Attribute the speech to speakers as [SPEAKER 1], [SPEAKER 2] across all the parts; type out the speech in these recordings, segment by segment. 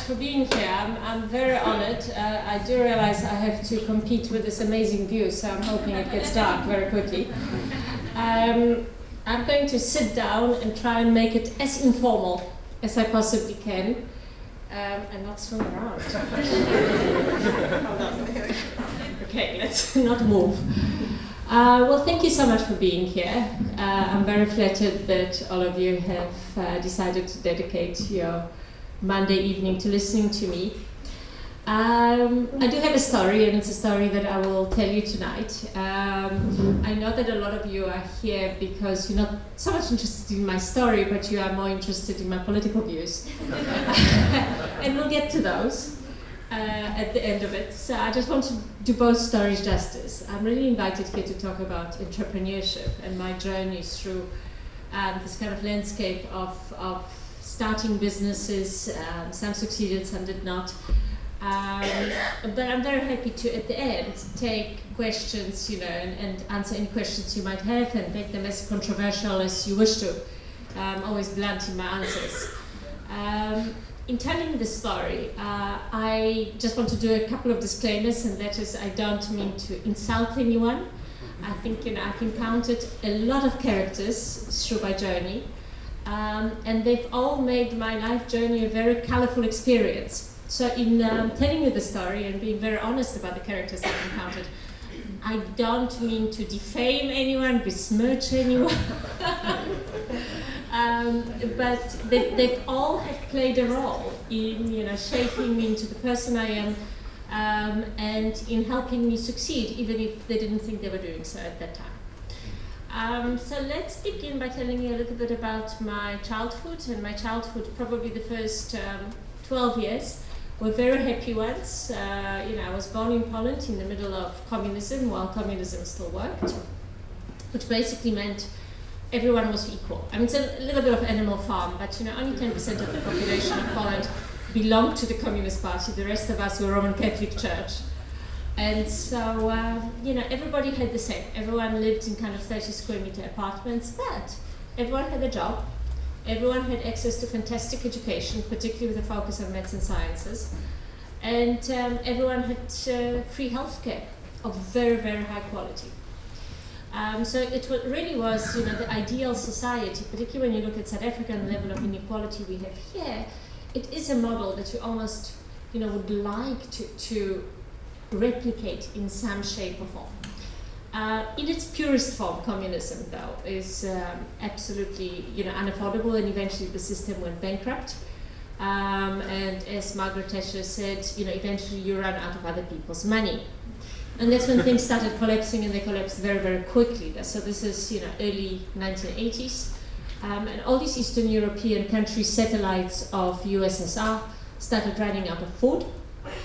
[SPEAKER 1] for being here. I'm very honored. I do realize I have to compete with this amazing view, so I'm hoping it gets dark very quickly. I'm going to sit down and try and make it as informal as I possibly can, and not swim around. Okay, let's not move. Well, thank you so much for being here. I'm very flattered that all of you have decided to dedicate your Monday evening to listening to me. I do have a story, and it's a story that I will tell you tonight. I know that a lot of you are here because you're not so much interested in my story, but you are more interested in my political views. And we'll get to those at the end of it. So I just want to do both stories justice. I'm really invited here to talk about entrepreneurship and my journey through this kind of landscape of starting businesses. Some succeeded, some did not. But I'm very happy to, at the end, take questions, and answer any questions you might have and make them as controversial as you wish to. I'm always blunt in my answers. In telling this story, I just want to do a couple of disclaimers, and that is, I don't mean to insult anyone. I think, I've encountered a lot of characters through my journey, and they've all made my life journey a very colorful experience. So in telling you the story and being very honest about the characters I've encountered, I don't mean to defame anyone, besmirch anyone, but they've all have played a role in shaping me into the person I am, and in helping me succeed, even if they didn't think they were doing so at that time. So let's begin by telling you a little bit about my childhood, and my childhood, probably the first 12 years. Were very happy ones. I was born in Poland in the middle of communism, while communism still worked, which basically meant everyone was equal. I mean, it's a little bit of Animal Farm, but only 10% of the population of Poland belonged to the Communist Party. The rest of us were Roman Catholic Church. And so, everybody had the same. Everyone lived in kind of 30 square meter apartments, but everyone had a job. Everyone had access to fantastic education, particularly with a focus on maths and sciences. And everyone had free healthcare of very, very high quality. So it really was, the ideal society, particularly when you look at South Africa and the level of inequality we have here. It is a model that you almost, would like to replicate in some shape or form. In its purest form, communism, though, is absolutely, unaffordable, and eventually the system went bankrupt. And as Margaret Thatcher said, eventually you run out of other people's money. And that's when things started collapsing, and they collapsed very, very quickly. So this is, early 1980s. And all these Eastern European countries, satellites of USSR, started running out of food,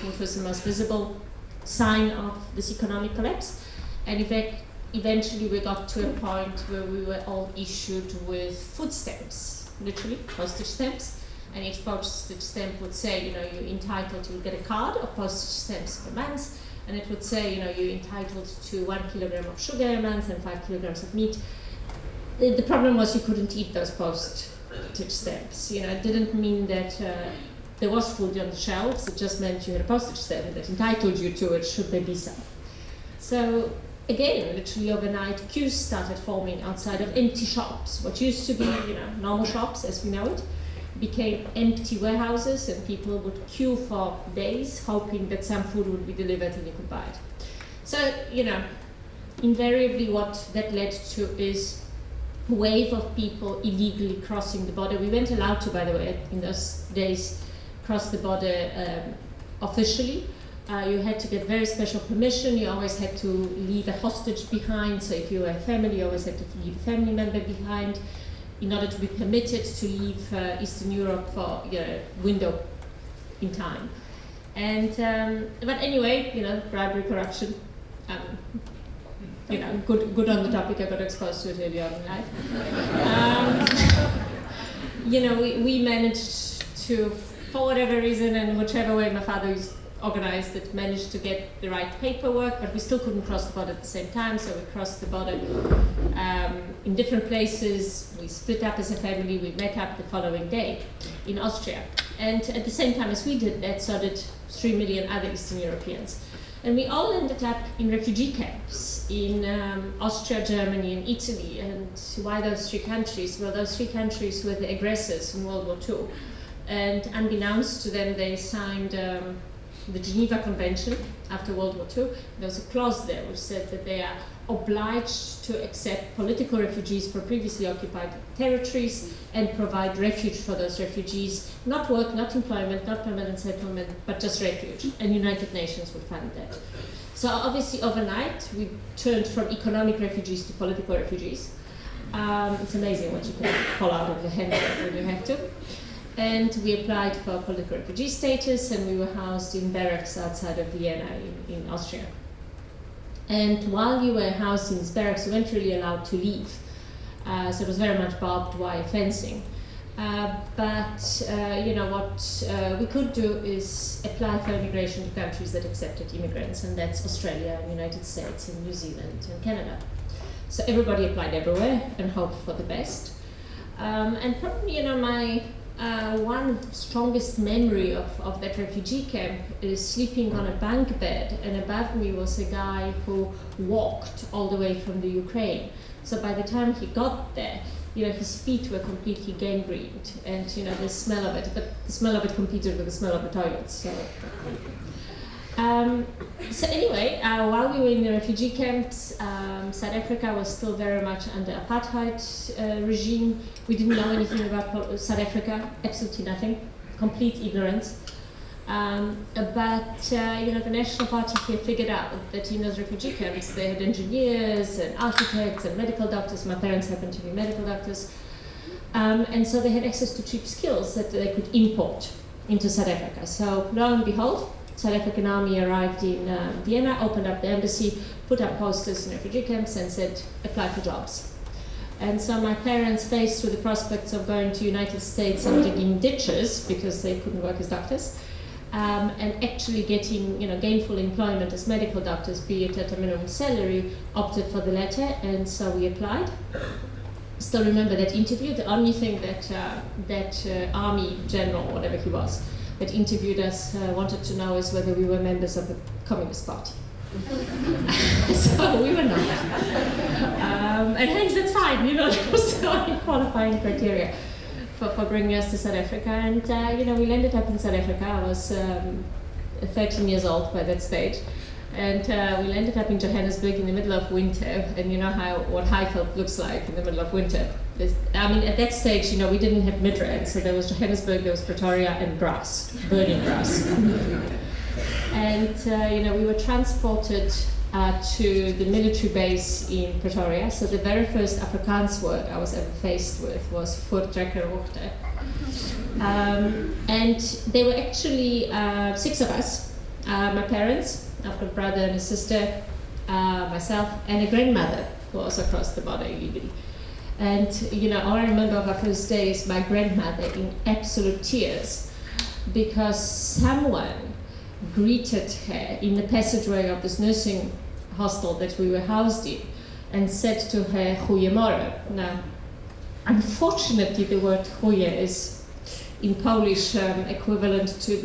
[SPEAKER 1] which was the most visible sign of this economic collapse. And in fact, eventually we got to a point where we were all issued with food stamps, literally, postage stamps. And each postage stamp would say, you're entitled to get a card of postage stamps per month. And it would say, you're entitled to 1 kilogram of sugar a month and 5 kilograms of meat. The problem was you couldn't eat those postage stamps. It didn't mean that there was food on the shelves. It just meant you had a postage stamp that entitled you to it, should there be some. So again, literally overnight, queues started forming outside of empty shops. What used to be, normal shops as we know it, became empty warehouses, and people would queue for days, hoping that some food would be delivered and you could buy it. So, invariably what that led to is a wave of people illegally crossing the border. We weren't allowed to, by the way, in those days, cross the border officially. You had to get very special permission. You always had to leave a hostage behind. So if you were a family, you always had to leave a family member behind in order to be permitted to leave Eastern Europe for window in time. And but anyway, bribery, corruption. Good on the topic. I got exposed to it early on in life. We managed to, for whatever reason and whichever way my father organized it, managed to get the right paperwork, but we still couldn't cross the border at the same time, so we crossed the border in different places. We split up as a family, we met up the following day in Austria. And at the same time as we did that, so did 3 million other Eastern Europeans. And we all ended up in refugee camps in Austria, Germany, and Italy. And why those 3 countries? Well, those 3 countries were the aggressors in World War II. And unbeknownst to them, they signed the Geneva Convention after World War II. There was a clause there which said that they are obliged to accept political refugees from previously occupied territories and provide refuge for those refugees. Not work, not employment, not permanent settlement, but just refuge. And United Nations would fund that. So obviously overnight, we turned from economic refugees to political refugees. It's amazing what you can pull out of your hand when you have to. And we applied for political refugee status, and we were housed in barracks outside of Vienna in Austria. And while you were housed in these barracks, you weren't really allowed to leave. So it was very much barbed wire fencing. But you know, what we could do is apply for immigration to countries that accepted immigrants, and that's Australia, and United States, and New Zealand, and Canada. So everybody applied everywhere and hoped for the best. And probably, you know, my one strongest memory of that refugee camp is sleeping on a bunk bed, and above me was a guy who walked all the way from the Ukraine. So by the time he got there, you know, his feet were completely gangrened, and you know, the smell of it, but the smell of it competed with the smell of the toilets. So anyway, while we were in the refugee camps, South Africa was still very much under apartheid regime. We didn't know anything about South Africa, absolutely nothing, complete ignorance. But you know, the National Party here figured out that in those refugee camps they had engineers and architects and medical doctors. My parents happened to be medical doctors. And so they had access to cheap skills that they could import into South Africa. So lo and behold, South African army arrived in Vienna, opened up the embassy, put up posters in refugee camps and said, apply for jobs. And so my parents, faced with the prospects of going to the United States and digging ditches because they couldn't work as doctors, and actually getting, you know, gainful employment as medical doctors, be it at a minimum salary, opted for the latter, and so we applied. Still remember that interview. The only thing that army general, whatever he was, that interviewed us wanted to know is whether we were members of the Communist Party. So we were not. And hence that's fine, you know, that was the only qualifying criteria for bringing us to South Africa. And you know, we landed up in South Africa. I was 13 years old by that stage. And we landed up in Johannesburg in the middle of winter, and you know what Highveld looks like in the middle of winter. I mean, at that stage, you know, we didn't have Midrand, so there was Johannesburg, there was Pretoria, and grass, burning grass. And you know, we were transported to the military base in Pretoria. So the very first Afrikaans word I was ever faced with was Voortrekkerhoogte. And there were actually 6 of us, my parents, I've got a brother and a sister, myself, and a grandmother who also crossed the border illegally. And you know, all I remember of our first day is my grandmother in absolute tears because someone greeted her in the passageway of this nursing hostel that we were housed in and said to her, "Goeiemorgen." Now, unfortunately, the word goeie is in Polish equivalent to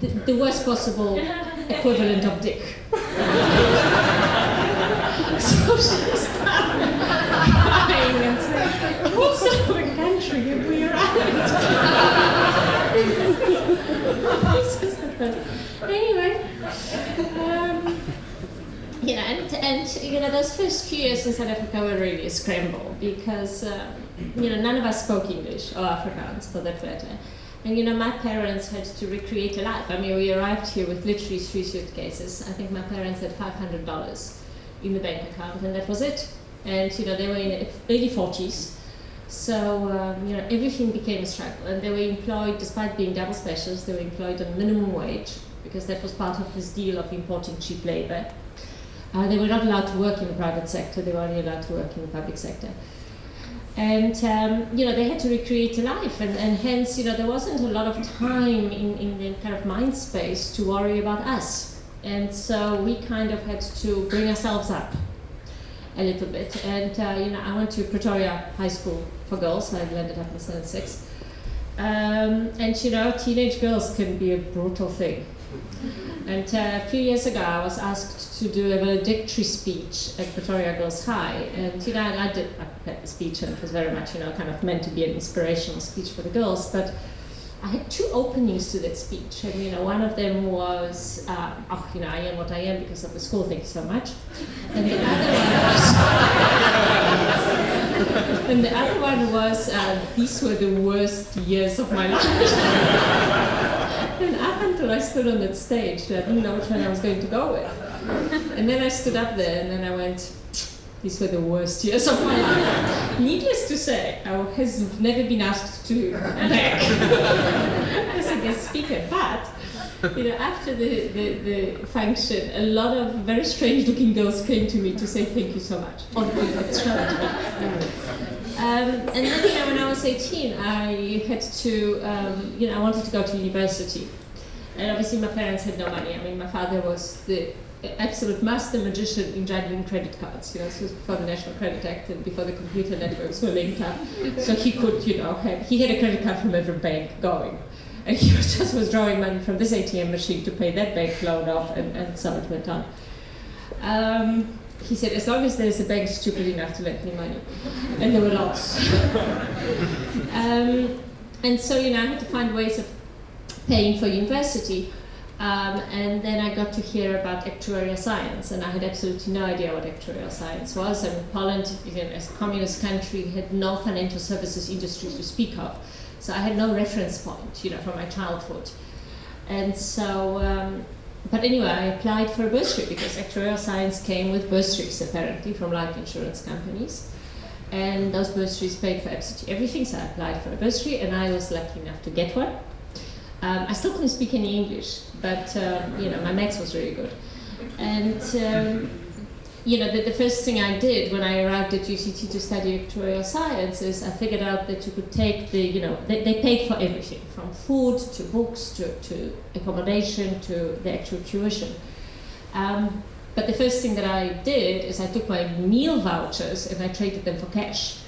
[SPEAKER 1] the worst possible equivalent of dick. So she started crying and saying, "What sort of a country have we arrived?" This was the first. Anyway, you know, and you know, those first few years in South Africa were really a scramble because you know, none of us spoke English or Afrikaans for that matter. And you know, my parents had to recreate a life. I mean, we arrived here with literally 3 suitcases. I think my parents had $500 in the bank account, and that was it. And you know, they were in the early 40s, so you know, everything became a struggle. And they were employed, despite being double specialists, they were employed on minimum wage because that was part of this deal of importing cheap labor. They were not allowed to work in the private sector; they were only allowed to work in the public sector. And they had to recreate a life, and hence there wasn't a lot of time in the kind of mind space to worry about us. And so we kind of had to bring ourselves up a little bit. And I went to Pretoria High School for girls. I landed up in Standard 6. And teenage girls can be a brutal thing. And a few years ago, I was asked to do a valedictory speech at Pretoria Girls High, and I prepared the speech, and it was very much kind of meant to be an inspirational speech for the girls. But I had two openings to that speech, and one of them was, I am what I am because of the school. Thank you so much. And the other one was, these were the worst years of my life. And up until I stood on that stage, I didn't know which one I was going to go with. And then I stood up there, and then I went, these were the worst years of my life. Needless to say, I have never been asked to back as a guest speaker, but after the function, a lot of very strange-looking girls came to me to say thank you so much. And then, when I was 18, I had to, I wanted to go to university. And obviously my parents had no money. I mean, my father was the absolute master magician in juggling credit cards. This was before the National Credit Act and before the computer networks were linked up. So he could, he had a credit card from every bank going. And he was withdrawing money from this ATM machine to pay that bank loan off, and so it went on. He said, as long as there's a bank stupid enough to lend me money. And there were lots. And so, I had to find ways of paying for university. And then I got to hear about actuarial science, and I had absolutely no idea what actuarial science was. I mean, Poland, as a communist country, had no financial services industry to speak of. So I had no reference point, from my childhood. And so, but anyway, I applied for a bursary because actuarial science came with bursaries, apparently, from life insurance companies. And those bursaries paid for absolutely everything, so I applied for a bursary, and I was lucky enough to get one. I still couldn't speak any English, but my maths was really good. And the first thing I did when I arrived at UCT to study actuarial science is I figured out that you could take they paid for everything, from food to books to accommodation to the actual tuition. But the first thing that I did is I took my meal vouchers and I traded them for cash.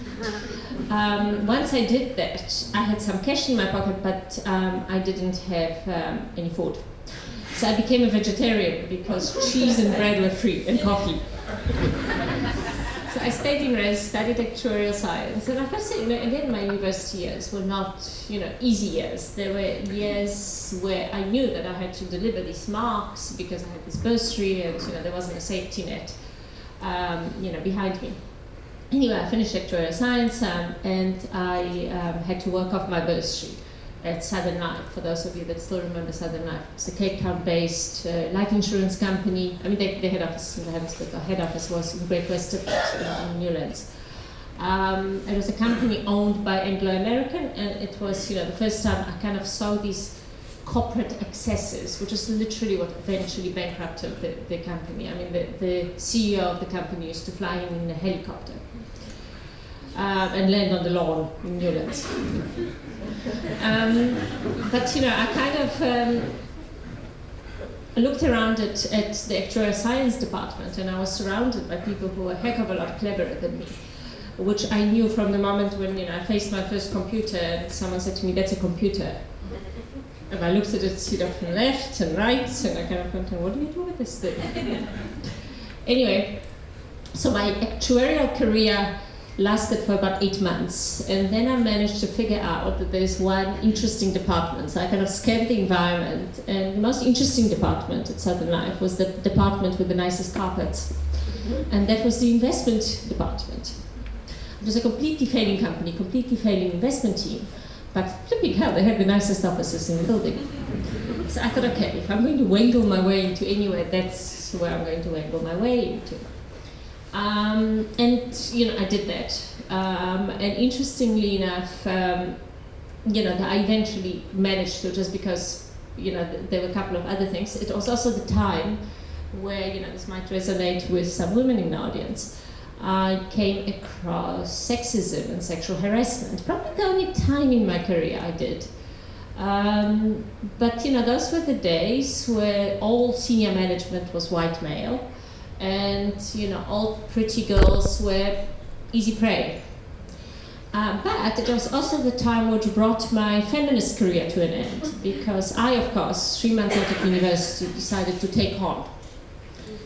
[SPEAKER 1] Once I did that, I had some cash in my pocket, but I didn't have any food. So I became a vegetarian because cheese and bread were free, and coffee. So I stayed in Res, studied actuarial science, and I have to say, again, my university years were not, easy years. There were years where I knew that I had to deliver these marks because I had this bursary, and there wasn't a safety net, behind me. Anyway, I finished actuarial science, and I had to work off my bursary at Southern Life. For those of you that still remember Southern Life, it's a Cape Town-based life insurance company. I mean, they head office in Johannesburg. Our head office was in Great Western in Newlands. It was a company owned by Anglo-American, and it was, the first time I kind of saw these corporate excesses, which is literally what eventually bankrupted the company. I mean, the CEO of the company used to fly in a helicopter and land on the lawn in Newlands. But I kind of looked around at the actuarial science department, and I was surrounded by people who were a heck of a lot cleverer than me, which I knew from the moment when I faced my first computer and someone said to me, "That's a computer." And I looked at it from left and right, and I kind of went, "What do you do with this thing?" Anyway, so my actuarial career lasted for about 8 months, and then I managed to figure out that there's one interesting department. So I kind of scanned the environment, and the most interesting department at Southern Life was the department with the nicest carpets, and that was the investment department. It was a completely failing company, completely failing investment team, but flipping hell, they had the nicest offices in the building. So I thought, okay, if I'm going to wangle my way into anywhere, that's where I'm going to wangle my way into. And I did that. And interestingly enough, I eventually managed to, just because there were a couple of other things. It was also the time where this might resonate with some women in the audience. I came across sexism and sexual harassment. Probably the only time in my career I did. But those were the days where all senior management was white male, and all pretty girls were easy prey. But it was also the time which brought my feminist career to an end, because I, of course, 3 months out of university, decided to take on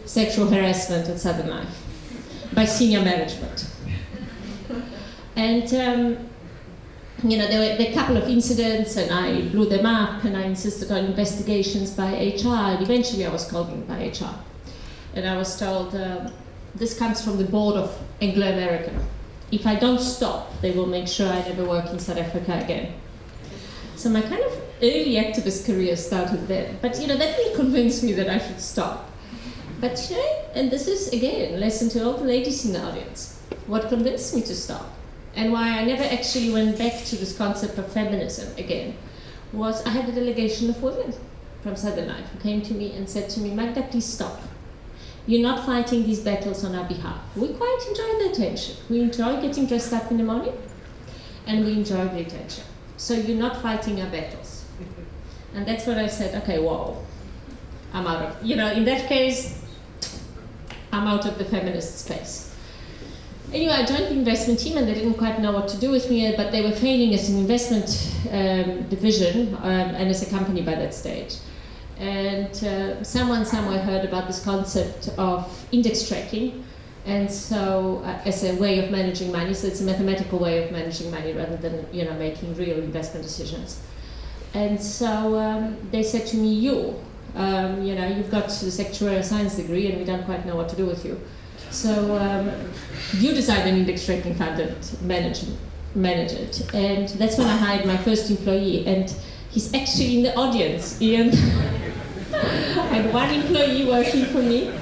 [SPEAKER 1] sexual harassment at Southern Life by senior management. And there were a couple of incidents, and I blew them up, and I insisted on investigations by HR, and eventually I was called in by HR. And I was told, this comes from the board of Anglo-American. If I don't stop, they will make sure I never work in South Africa again. So my kind of early activist career started there. But that didn't convince me that I should stop. But and this is, again, lesson to all the ladies in the audience. What convinced me to stop, and why I never actually went back to this concept of feminism again, was I had a delegation of women from Southern Life who came to me and said to me, Magda, please stop. You're not fighting these battles on our behalf. We quite enjoy the attention. We enjoy getting dressed up in the morning, and we enjoy the attention. So you're not fighting our battles. And that's when I said, okay, whoa, I'm out of, in that case, I'm out of the feminist space. Anyway, I joined the investment team, and they didn't quite know what to do with me, but they were failing as an investment division and as a company by that stage. And someone somewhere heard about this concept of index tracking, and so as a way of managing money, so it's a mathematical way of managing money rather than making real investment decisions. And so they said to me, you've got this actuarial science degree, and we don't quite know what to do with you. So you design an index tracking fund and manage it. And that's when I hired my first employee, and he's actually in the audience, Ian. I had one employee working for me,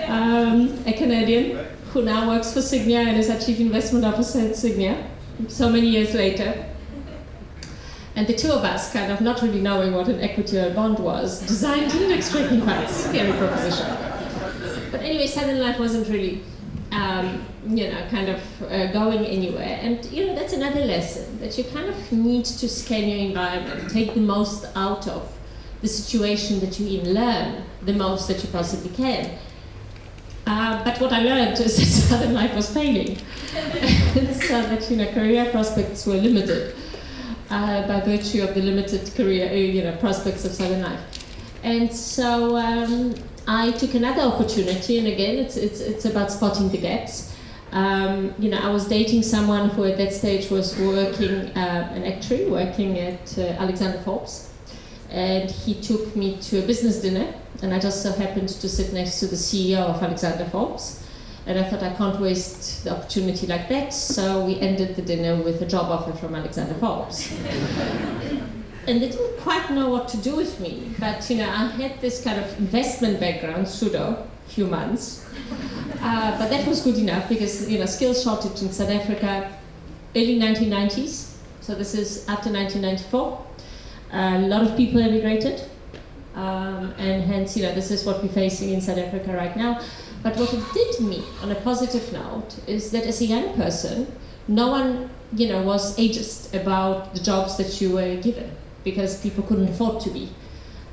[SPEAKER 1] a Canadian, who now works for Sygnia and is our chief investment officer at Sygnia, so many years later. And the two of us, kind of not really knowing what an equity or a bond was, designed index tracking funds. Scary proposition. But anyway, Southern Life wasn't really, going anywhere. And that's another lesson, that you kind of need to scan your environment, take the most out of the situation that you're in, learn the most that you possibly can. But what I learned is that Southern Life was failing, and so that career prospects were limited by virtue of the limited career prospects of Southern Life. And so I took another opportunity, and again it's about spotting the gaps. I was dating someone who at that stage was working, an actuary working at Alexander Forbes. And he took me to a business dinner, and I just so happened to sit next to the CEO of Alexander Forbes. And I thought, I can't waste the opportunity like that, so we ended the dinner with a job offer from Alexander Forbes. And they didn't quite know what to do with me, but I had this kind of investment background, few months. But that was good enough, because skills shortage in South Africa, early 1990s, so this is after 1994. A lot of people emigrated, and hence, this is what we're facing in South Africa right now. But what it did me, on a positive note, is that as a young person, no one, was ageist about the jobs that you were given, because people couldn't afford to be.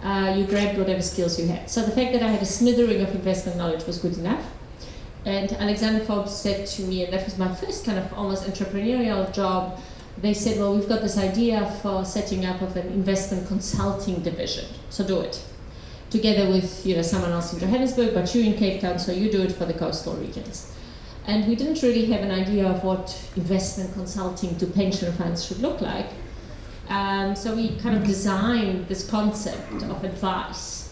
[SPEAKER 1] You grabbed whatever skills you had. So the fact that I had a smattering of investment knowledge was good enough. And Alexander Forbes said to me, and that was my first kind of almost entrepreneurial job, they said, well, we've got this idea for setting up of an investment consulting division, so do it. Together with someone else in Johannesburg, but you're in Cape Town, so you do it for the coastal regions. And we didn't really have an idea of what investment consulting to pension funds should look like. So we kind of designed this concept of advice.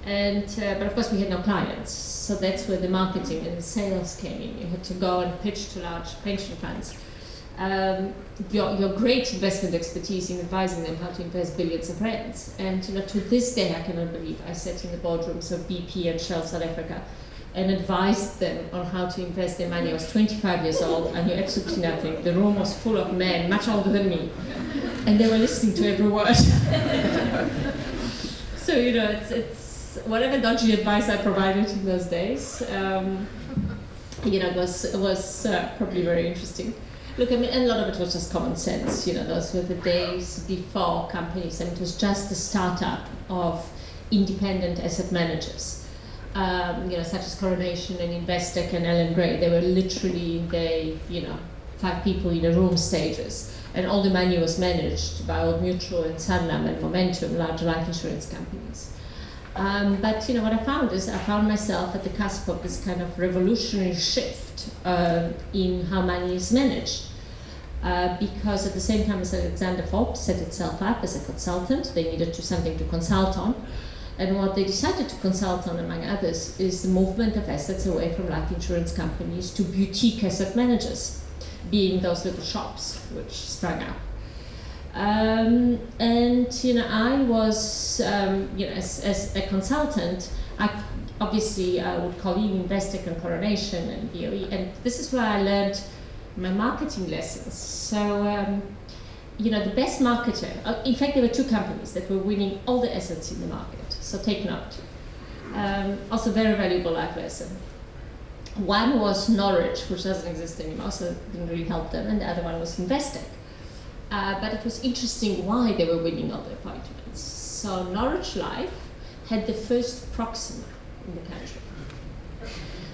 [SPEAKER 1] And but of course we had no clients, so that's where the marketing and the sales came in. You had to go and pitch to large pension funds. Your great investment expertise in advising them how to invest billions of rands. And to this day I cannot believe I sat in the boardrooms of BP and Shell South Africa and advised them on how to invest their money. I was 25 years old, I knew absolutely nothing. The room was full of men much older than me, and they were listening to every word. So it's whatever dodgy advice I provided in those days. was probably very interesting. Look, I mean, and a lot of it was just common sense. Those were the days before companies, and it was just the startup of independent asset managers, such as Coronation and Investec and Ellen Gray. They were literally the, 5 people in a room stages, and all the money was managed by Old Mutual and Sanlam and Momentum, large life insurance companies. But what I found myself at the cusp of this kind of revolutionary shift in how money is managed. Because at the same time as Alexander Forbes set itself up as a consultant, they needed something to consult on. And what they decided to consult on, among others, is the movement of assets away from life insurance companies to boutique asset managers, being those little shops which sprang up. I was, as a consultant, I would call in Investec and Coronation and BOE, and this is where I learned my marketing lessons. So, the best marketer, in fact, there were 2 companies that were winning all the assets in the market, so take note. Also very valuable life lesson. One was Norwich, which doesn't exist anymore, so it didn't really help them, and the other one was Investec. But it was interesting why they were winning all the appointments. So Norwich Life had the first Proxima in the country.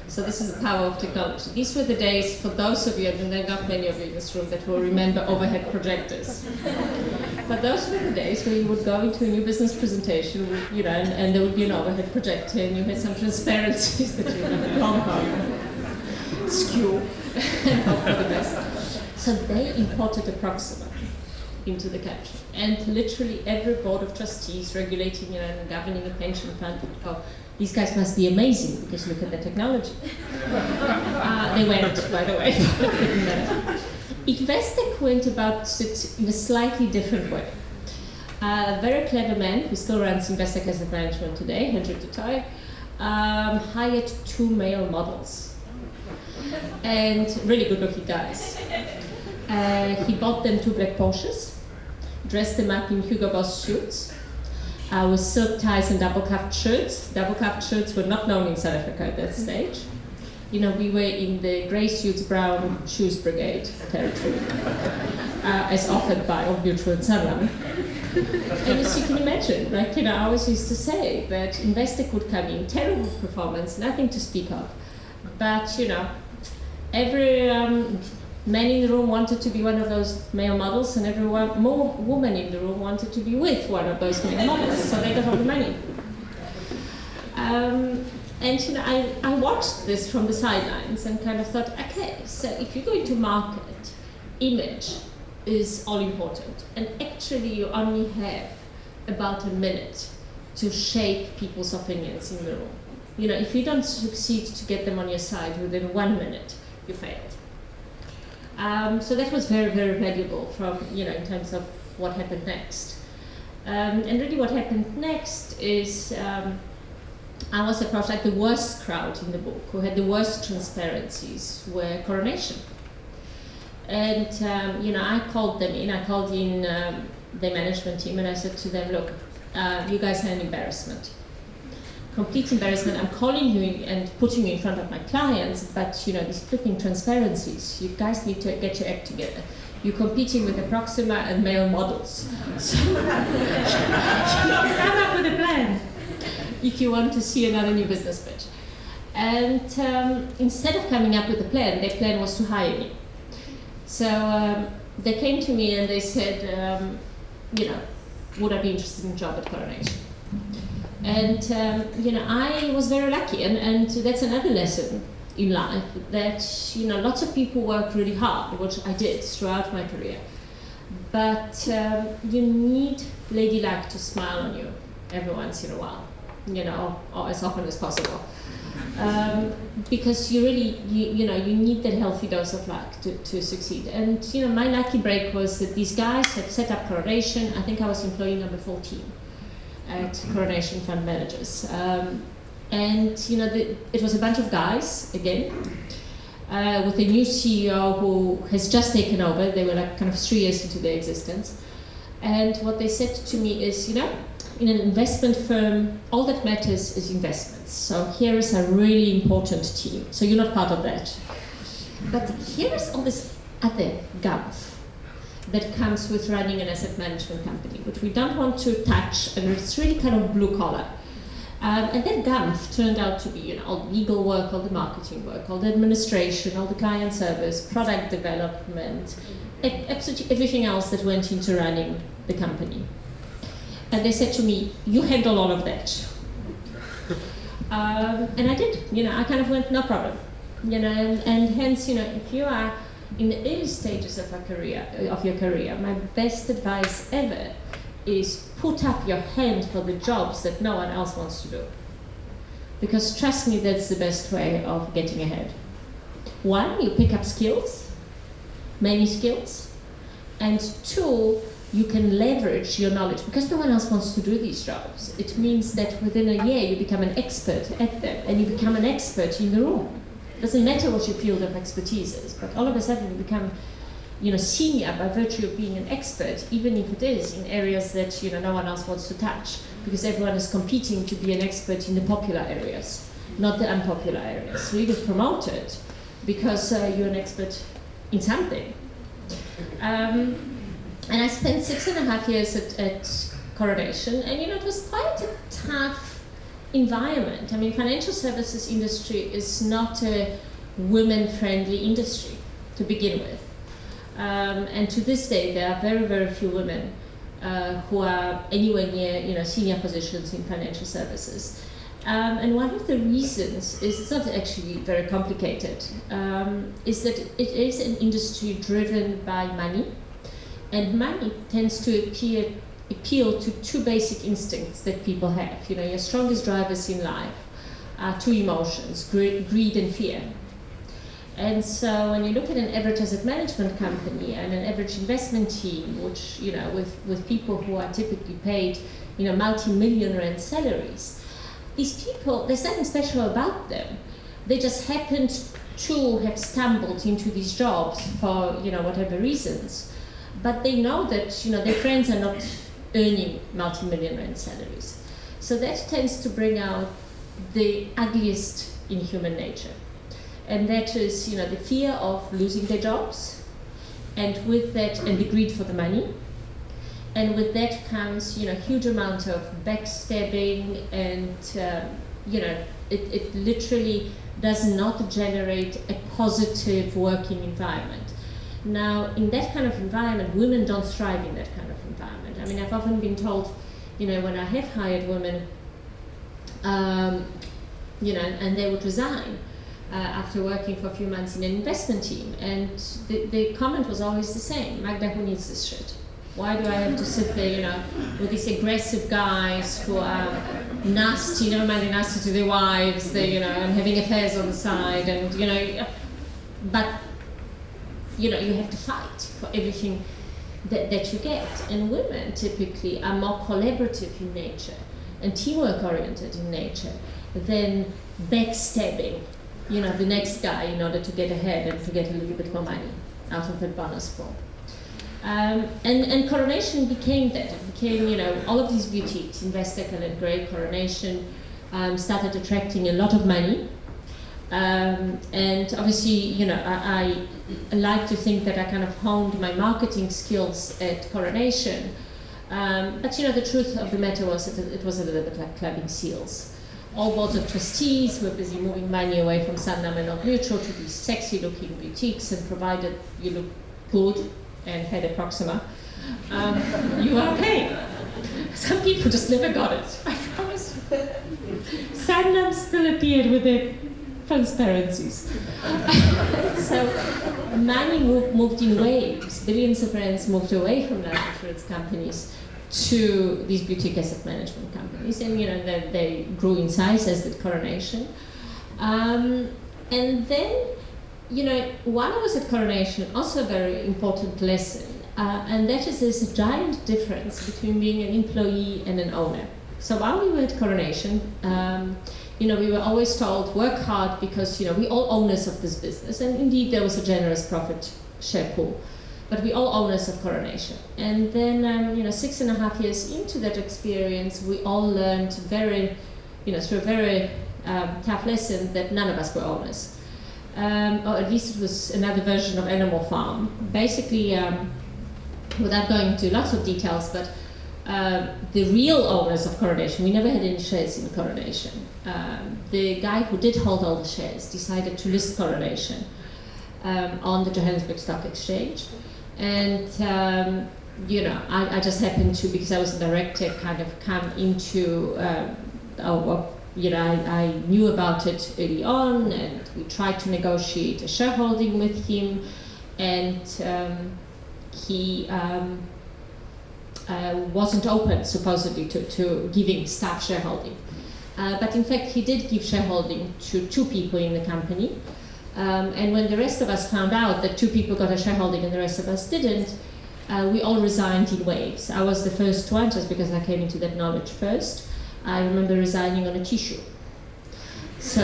[SPEAKER 1] So this is the power of technology. These were the days, for those of you, and there are not many of you in this room that will remember overhead projectors. But those were the days where you would go into a new business presentation, and there would be an overhead projector, and you had some transparencies that you would have at Hong Kong, skew, and hope for the best. So they imported a Proxima into the country, and literally every board of trustees regulating, and governing a pension fund would go, these guys must be amazing because look at the technology. They went, by the way. Investec went about it in a slightly different way. A very clever man who still runs Investec Asset Management today, Hendrik de Toy, hired 2 male models, and really good-looking guys. He bought them 2 black Porsches, dressed them up in Hugo Boss suits, with silk ties and double-cuffed shirts. Double-cuffed shirts were not known in South Africa at that stage. We were in the grey suits, brown shoes brigade territory, as offered by Old Mutual and Sanlam. And as you can imagine, I always used to say that Investec would come in, terrible performance, nothing to speak of. But, every man in the room wanted to be one of those male models, and every woman in the room wanted to be with one of those male models, so they got all the money. I watched this from the sidelines and kind of thought, okay, so if you're going to market, image is all important, and actually you only have about a minute to shape people's opinions in the room. If you don't succeed to get them on your side within 1 minute, you failed. So that was very, very valuable from, in terms of what happened next. And really what happened next is I was approached, like the worst crowd in the book, who had the worst transparencies, were Coronation. And, I called them in, I called in the management team, and I said to them, look, you guys are an embarrassment. Complete embarrassment. I'm calling you and putting you in front of my clients, but these flipping transparencies, you guys need to get your act together. You're competing with Proxima and male models. So come up with a plan if you want to see another new business pitch. And instead of coming up with a plan, their plan was to hire me. So they came to me and they said, would I be interested in a job at Coronation? And I was very lucky, and that's another lesson in life, that lots of people work really hard, which I did throughout my career, but you need Lady Luck to smile on you every once in a while, or as often as possible, because you really you need that healthy dose of luck to succeed. And my lucky break was that these guys had set up Coronation. I think I was employee number 14 at Coronation Fund Managers. It was a bunch of guys, again, with a new CEO who has just taken over. They were kind of 3 years into their existence. And what they said to me is, in an investment firm, all that matters is investments. So here is a really important team. So you're not part of that. But here is all this other gumph that comes with running an asset management company, which we don't want to touch, and it's really kind of blue collar. And that gumph turned out to be, all the legal work, all the marketing work, all the administration, all the client service, product development, absolutely everything else that went into running the company. And they said to me, you handle all of that. And I did, I kind of went, no problem. And hence, if you are in the early stages of your career, my best advice ever is put up your hand for the jobs that no one else wants to do. Because trust me, that's the best way of getting ahead. One, you pick up skills, many skills, and two, you can leverage your knowledge because no one else wants to do these jobs. It means that within a year you become an expert at them and you become an expert in the room. It doesn't matter what your field of expertise is, but all of a sudden you become senior by virtue of being an expert, even if it is in areas that no one else wants to touch, because everyone is competing to be an expert in the popular areas, not the unpopular areas. So you get promoted because you're an expert in something. And I spent 6.5 years at Coronation, and it was quite a tough environment. I mean, financial services industry is not a women-friendly industry to begin with. And to this day, there are very, very few women who are anywhere near senior positions in financial services. And one of the reasons is, it's not actually very complicated, is that it is an industry driven by money. And money tends to appeal to two basic instincts that people have. Your strongest drivers in life are two emotions, greed and fear. And so when you look at an average asset management company and an average investment team, which, with people who are typically paid, multi-million rand salaries, these people, there's nothing special about them. They just happened to have stumbled into these jobs for, whatever reasons. But they know that, their friends are not earning multi-million rand salaries. So that tends to bring out the ugliest in human nature. And that is, the fear of losing their jobs, and with that, and the greed for the money. And with that comes, huge amount of backstabbing, and, it literally does not generate a positive working environment. Now, in that kind of environment, women don't thrive in that kind of environment. I mean, I've often been told, when I have hired women, and they would resign after working for a few months in an investment team, and the comment was always the same: Magda, who needs this shit? Why do I have to sit there, with these aggressive guys who are nasty, never mind they're nasty to their wives, they, and having affairs on the side, and, but you have to fight for everything that you get. And women typically are more collaborative in nature and teamwork oriented in nature than backstabbing, the next guy in order to get ahead and to get a little bit more money out of that bonus pool. And Coronation became that. It became, all of these boutiques, Investec and Grey, Coronation, started attracting a lot of money. And obviously, I like to think that I kind of honed my marketing skills at Coronation. But the truth of the matter was that it was a little bit like clubbing seals. All boards of trustees were busy moving money away from Sanlam and Old Mutual to these sexy-looking boutiques, and provided you look good and had a Proxima, you are okay. Some people just never got it, I promise. Sanlam still appeared with their transparencies. So money moved in waves. Billions of rands moved away from life insurance companies to these boutique asset management companies, and they grew in size, as did Coronation. And then, while I was at Coronation, also a very important lesson, and that is there's a giant difference between being an employee and an owner. So while we were at Coronation, we were always told, work hard because, we're all owners of this business. And indeed, there was a generous profit share pool. but we all owners of coronation. And then, 6.5 years into that experience, we all learned through a very tough lesson that none of us were owners. Or at least it was another version of Animal Farm. Basically, without going into lots of details, but the real owners of coronation, we never had any shares in coronation. The guy who did hold all the shares decided to list coronation on the Johannesburg Stock Exchange. And, I just happened to, because I was a director, kind of come into, I knew about it early on, and we tried to negotiate a shareholding with him, and he wasn't open, supposedly, to giving staff shareholding. But in fact, he did give shareholding to 2 people in the company. And when the rest of us found out that 2 people got a shareholding and the rest of us didn't, we all resigned in waves. I was the first one, just because I came into that knowledge first. I remember resigning on a tissue. So,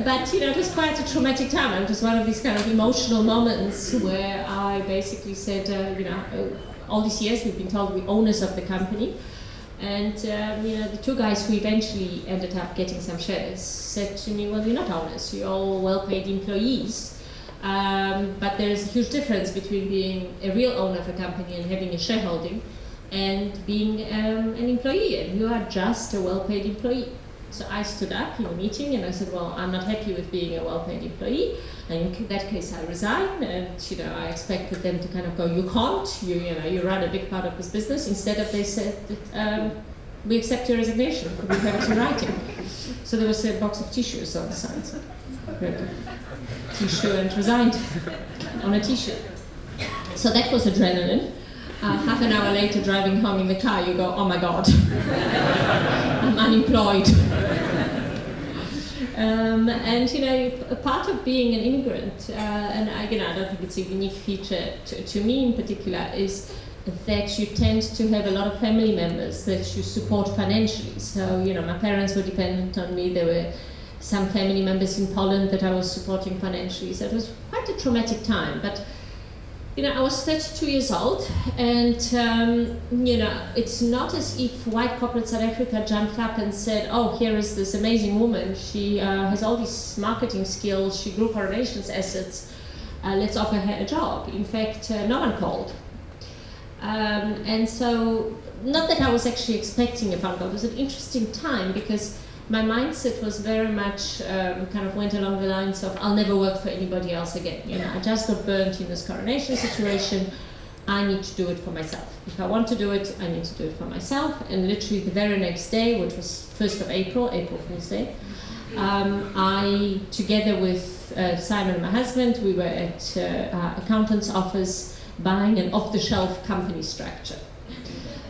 [SPEAKER 1] but it was quite a traumatic time. It was one of these kind of emotional moments where I basically said, all these years we've been told we're owners of the company. And the 2 guys who eventually ended up getting some shares said to me, well, you're not owners, you're all well-paid employees. But there's a huge difference between being a real owner of a company and having a shareholding and being an employee, and you are just a well-paid employee. So I stood up in a meeting and I said, well, I'm not happy with being a well-paid employee. And in that case, I resign, and I expected them to kind of go, you can't, you run a big part of this business. Instead of, they said, we accept your resignation, we have it in writing. So there was a box of tissues on the side. So tissue and resigned on a tissue. So that was adrenaline. Half an hour later, driving home in the car, you go, oh my God, I'm unemployed. And a part of being an immigrant, and I don't think it's a unique feature to me in particular, is that you tend to have a lot of family members that you support financially. So, my parents were dependent on me. There were some family members in Poland that I was supporting financially. So it was quite a traumatic time. But I was 32 years old, and it's not as if white corporate South Africa jumped up and said, oh, here is this amazing woman, she has all these marketing skills, she grew coronation's assets, let's offer her a job. In fact, no one called. And so, not that I was actually expecting a phone call, it was an interesting time because my mindset was very much kind of went along the lines of, I'll never work for anybody else again. I just got burnt in this coronation situation. I need to do it for myself. If I want to do it, I need to do it for myself. And literally the very next day, which was 1st of April Fool's Day, I, together with Simon, my husband, we were at our accountant's office buying an off-the-shelf company structure.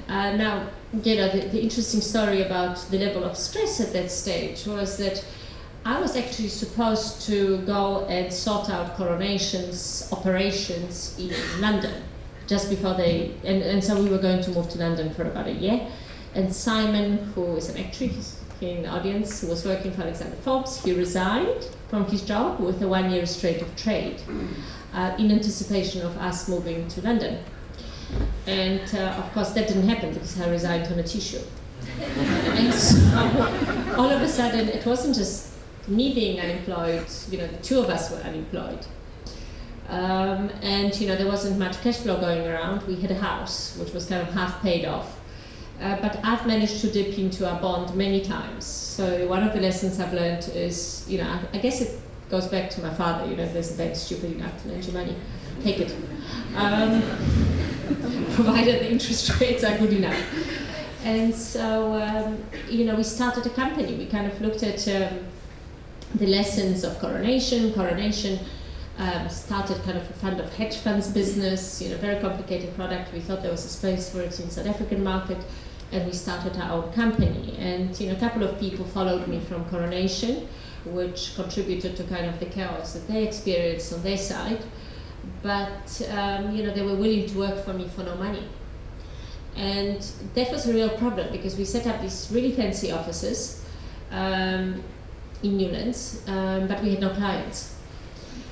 [SPEAKER 1] Now, the interesting story about the level of stress at that stage was that I was actually supposed to go and sort out coronation's operations in London just before and so we were going to move to London for about a year. And Simon, who is an actuary, he's here in the audience, who was working for Alexander Forbes, he resigned from his job with a 1-year restraint of trade in anticipation of us moving to London. And of course that didn't happen because I resigned on a tissue. And so all of a sudden it wasn't just me being unemployed, the 2 of us were unemployed. And there wasn't much cash flow going around. We had a house which was kind of half paid off. But I've managed to dip into a bond many times. So one of the lessons I've learned is, I guess it goes back to my father, if there's a bank stupid enough to lend you money, take it. Provided the interest rates are good enough. And so, we started a company. We kind of looked at the lessons of coronation. Started kind of a fund of hedge funds business, very complicated product. We thought there was a space for it in South African market, and we started our own company. And a couple of people followed me from coronation, which contributed to kind of the chaos that they experienced on their side. But they were willing to work for me for no money. And that was a real problem because we set up these really fancy offices in Newlands, but we had no clients.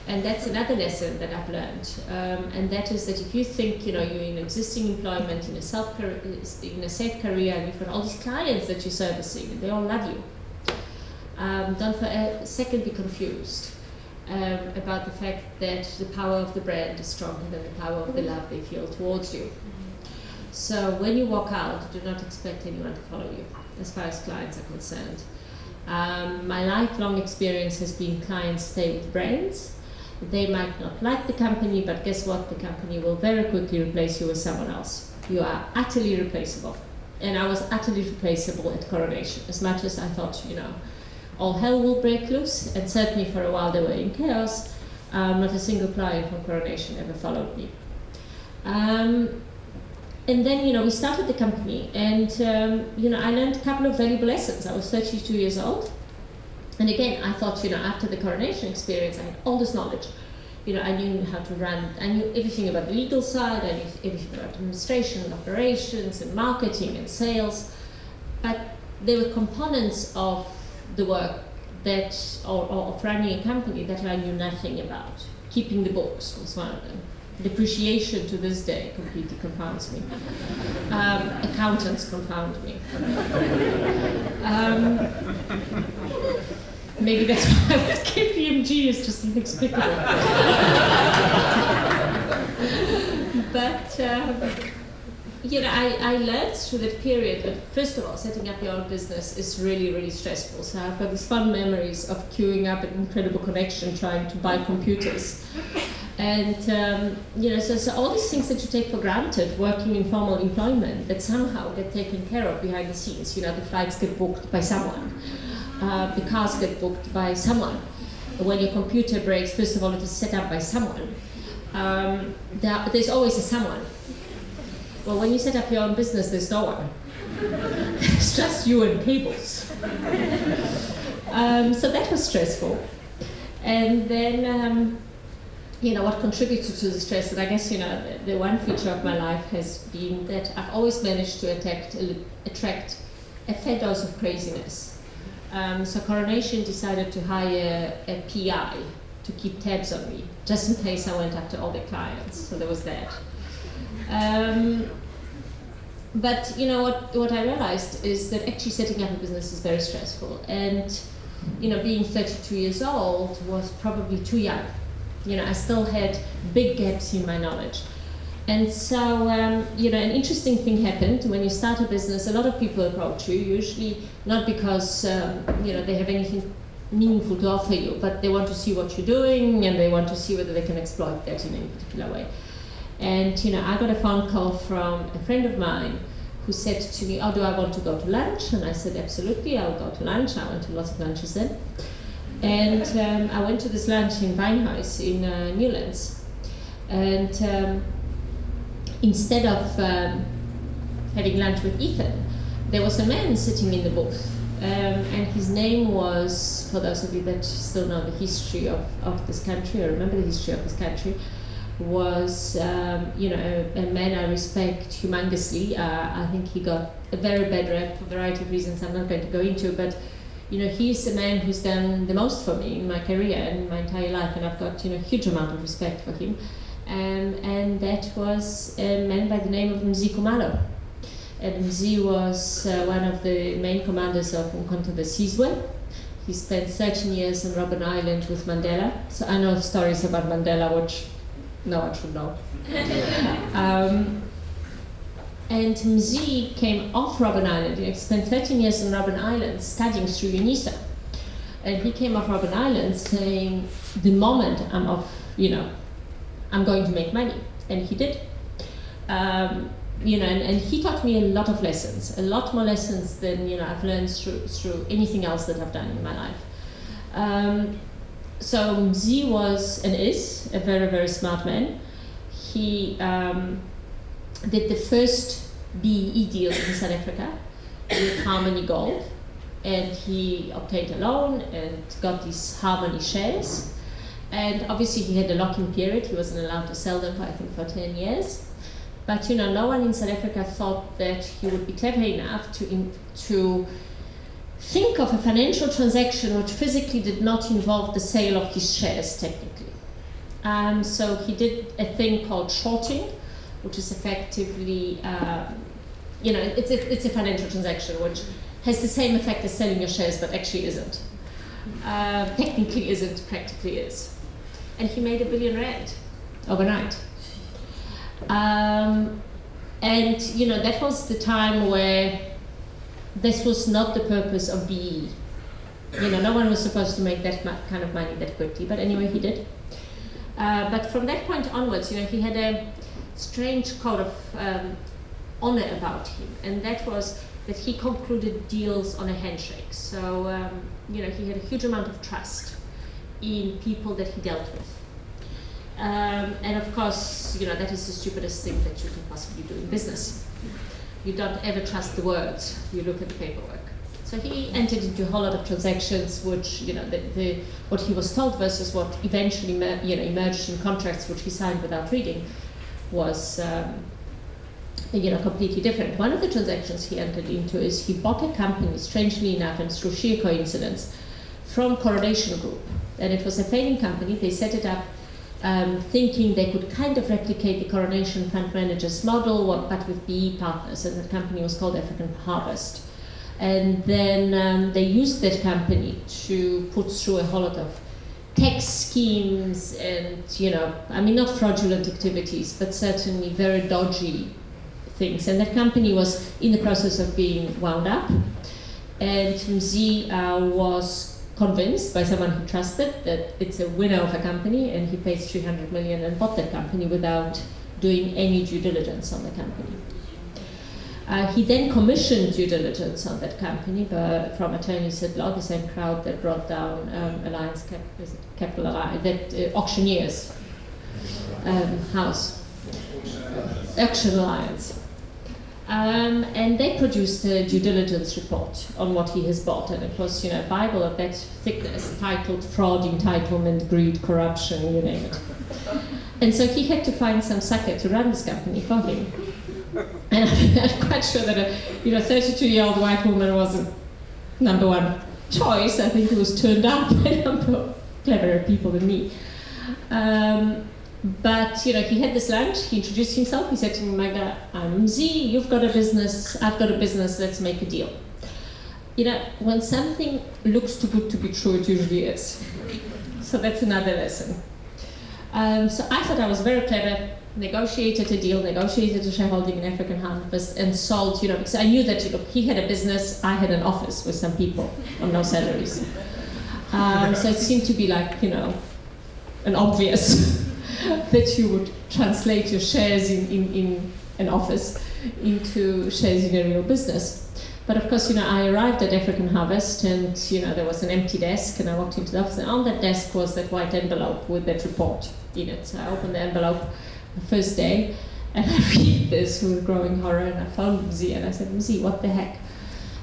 [SPEAKER 1] And that's another lesson that I've learned, and that is that if you think you're in existing employment, in a safe career, and you've got all these clients that you're servicing, and they all love you, don't for a second be confused about the fact that the power of the brand is stronger than the power of the love they feel towards you. So when you walk out, do not expect anyone to follow you, as far as clients are concerned. My lifelong experience has been clients stay with brands. They might not like the company, but guess what? The company will very quickly replace you with someone else. You are utterly replaceable. And I was utterly replaceable at Coronation. As much as I thought, all hell will break loose, and certainly for a while they were in chaos, not a single client from Coronation ever followed me. And then, we started the company, and, I learned a couple of valuable lessons. I was 32 years old. And again, I thought, after the Coronation experience, I had all this knowledge. I knew how to run, I knew everything about the legal side, I knew everything about administration and operations and marketing and sales. But there were components of the work or of running a company that I knew nothing about. Keeping the books was one of them. Depreciation to this day completely confounds me. Accountants confound me. Maybe that's why with KPMG is just inexplicable. But I learned through that period that, first of all, setting up your own business is really, really stressful. So I've got these fun memories of queuing up an incredible connection trying to buy computers. And, so all these things that you take for granted, working in formal employment, that somehow get taken care of behind the scenes. The flights get booked by someone. The cars get booked by someone. When your computer breaks, first of all, it is set up by someone. There's always a someone. Well, when you set up your own business, there's no one. It's just you and cables. So that was stressful. And then, what contributed to the stress, and I guess, the one feature of my life has been that I've always managed to attract a fair dose of craziness. So Coronation decided to hire a PI to keep tabs on me, just in case I went after all the clients. So there was that. But what I realized is that actually setting up a business is very stressful. And being 32 years old was probably too young. I still had big gaps in my knowledge. And so, an interesting thing happened when you start a business. A lot of people approach you, usually not because, they have anything meaningful to offer you, but they want to see what you're doing, and they want to see whether they can exploit that in any particular way. And, I got a phone call from a friend of mine who said to me, do I want to go to lunch? And I said, absolutely, I'll go to lunch. I went to lots of lunches then. And I went to this lunch in Winehouse in Newlands. And instead of having lunch with Ethan, there was a man sitting in the booth. And his name was, for those of you that still know the history of this country, or remember the history of this country, was a man I respect humongously. I think he got a very bad rap for a variety of reasons I'm not going to go into, but he's the man who's done the most for me in my career and my entire life, and I've got a huge amount of respect for him. And that was a man by the name of Mzi Kumalo. And Mzi was one of the main commanders of Umkhonto we Sizwe. He spent 13 years on Robben Island with Mandela. So I know stories about Mandela, which no one should know. And Mzi came off Robben Island. He spent 13 years on Robben Island studying through UNISA. And he came off Robben Island saying, the moment I'm off, I'm going to make money. And he did. And he taught me a lot of lessons, a lot more lessons than I've learned through anything else that I've done in my life. So Mzi was and is a very, very smart man. He did the first BEE deal in South Africa with Harmony Gold, and he obtained a loan and got these Harmony shares. And obviously he had a lock-in period. He wasn't allowed to sell them for 10 years. But no one in South Africa thought that he would be clever enough to think of a financial transaction which physically did not involve the sale of his shares technically. So he did a thing called shorting, which is effectively, it's a financial transaction which has the same effect as selling your shares, but actually isn't. Technically isn't, practically is. And he made R1 billion overnight. And that was the time where this was not the purpose of BE. No one was supposed to make that kind of money that quickly, but anyway, he did. But from that point onwards, he had a strange code of honor about him, and that was that he concluded deals on a handshake. So, he had a huge amount of trust in people that he dealt with. And of course, that is the stupidest thing that you can possibly do in business. You don't ever trust the words, you look at the paperwork. So he entered into a whole lot of transactions which, what he was told versus what eventually emerged in contracts which he signed without reading was completely different. One of the transactions he entered into is he bought a company, strangely enough, and through sheer coincidence, from Coronation Group. And it was a failing company. They set it up thinking they could kind of replicate the Coronation Fund Managers model, but with BE partners, and that company was called African Harvest. And then they used that company to put through a whole lot of tax schemes and, not fraudulent activities, but certainly very dodgy things. And that company was in the process of being wound up. And MZ was convinced by someone he trusted that it's a winner of a company, and he paid 300 million and bought that company without doing any due diligence on the company. He then commissioned due diligence on that company from attorneys at law, the same crowd that brought down Capital Alliance, that auctioneers house, Auction Alliance. And they produced a due diligence report on what he has bought, and it was, a Bible of that thickness, titled Fraud, Entitlement, Greed, Corruption, you name it. And so he had to find some sucker to run this company for him. And I'm quite sure that a 32-year-old white woman wasn't number one choice. I think it was turned up by a number of cleverer people than me. But he had this lunch, he introduced himself, he said to me, Magda, I'm Z, you've got a business, I've got a business, let's make a deal. When something looks too good to be true, it usually is. So that's another lesson. So I thought I was very clever, negotiated a deal, negotiated a shareholding in African Harvest, and sold, because I knew that, he had a business, I had an office with some people on no salaries. So it seemed to be like, an obvious that you would translate your shares in an office into shares in a real business. But of course, I arrived at African Harvest, and there was an empty desk, and I walked into the office, and on that desk was that white envelope with that report in it. So I opened the envelope the first day, and I read this with growing horror, and I found Mzi, and I said, Mzi, what the heck?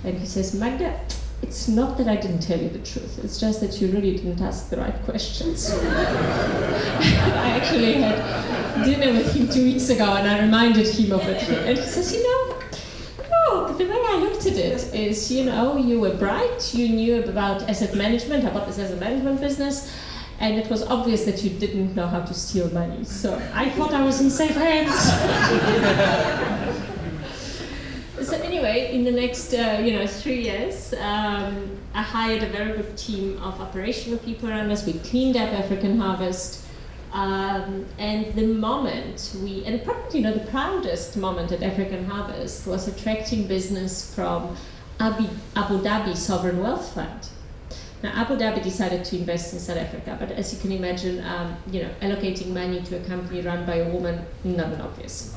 [SPEAKER 1] And he says, Magda, it's not that I didn't tell you the truth, it's just that you really didn't ask the right questions. I actually had dinner with him 2 weeks ago, and I reminded him of it. And he says, no, the way I looked at it is, you were bright, you knew about asset management, I bought this asset management business, and it was obvious that you didn't know how to steal money. So I thought I was in safe hands. So anyway, in the next 3 years, I hired a very good team of operational people around us. We cleaned up African Harvest. And the moment and probably the proudest moment at African Harvest was attracting business from Abu Dhabi Sovereign Wealth Fund. Now, Abu Dhabi decided to invest in South Africa, but as you can imagine, allocating money to a company run by a woman, not an obvious.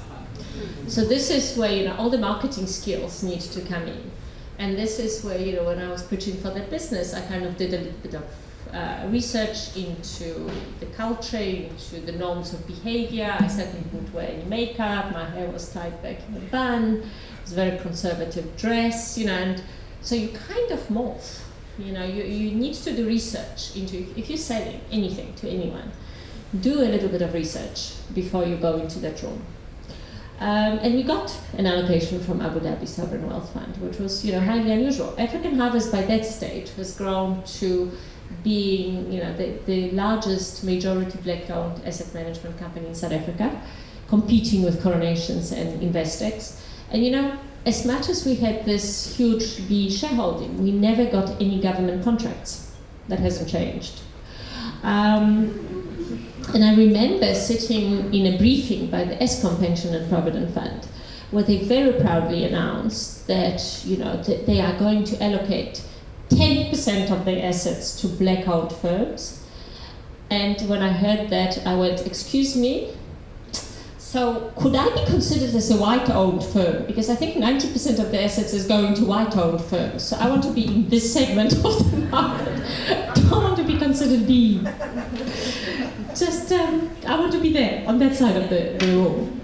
[SPEAKER 1] So this is where all the marketing skills need to come in, and this is where when I was pitching for that business, I kind of did a little bit of research into the culture, into the norms of behavior. I certainly didn't wear any makeup. My hair was tied back in a bun. It was a very conservative dress, and so you kind of morph. You need to do research into, if you're selling anything to anyone, do a little bit of research before you go into that room. And we got an allocation from Abu Dhabi Sovereign Wealth Fund, which was highly unusual. African Harvest by that stage has grown to being, the largest majority black-owned asset management company in South Africa, competing with Coronations and Investex. And as much as we had this huge B shareholding, we never got any government contracts. That hasn't changed. And I remember sitting in a briefing by the Eskom Pension and Provident Fund, where they very proudly announced that that they are going to allocate 10% of their assets to black-owned firms. And when I heard that, I went, excuse me, so could I be considered as a white-owned firm? Because I think 90% of the assets is going to white-owned firms. So I want to be in this segment of the market. I don't want to be considered B. Just, I want to be there, on that side of the room.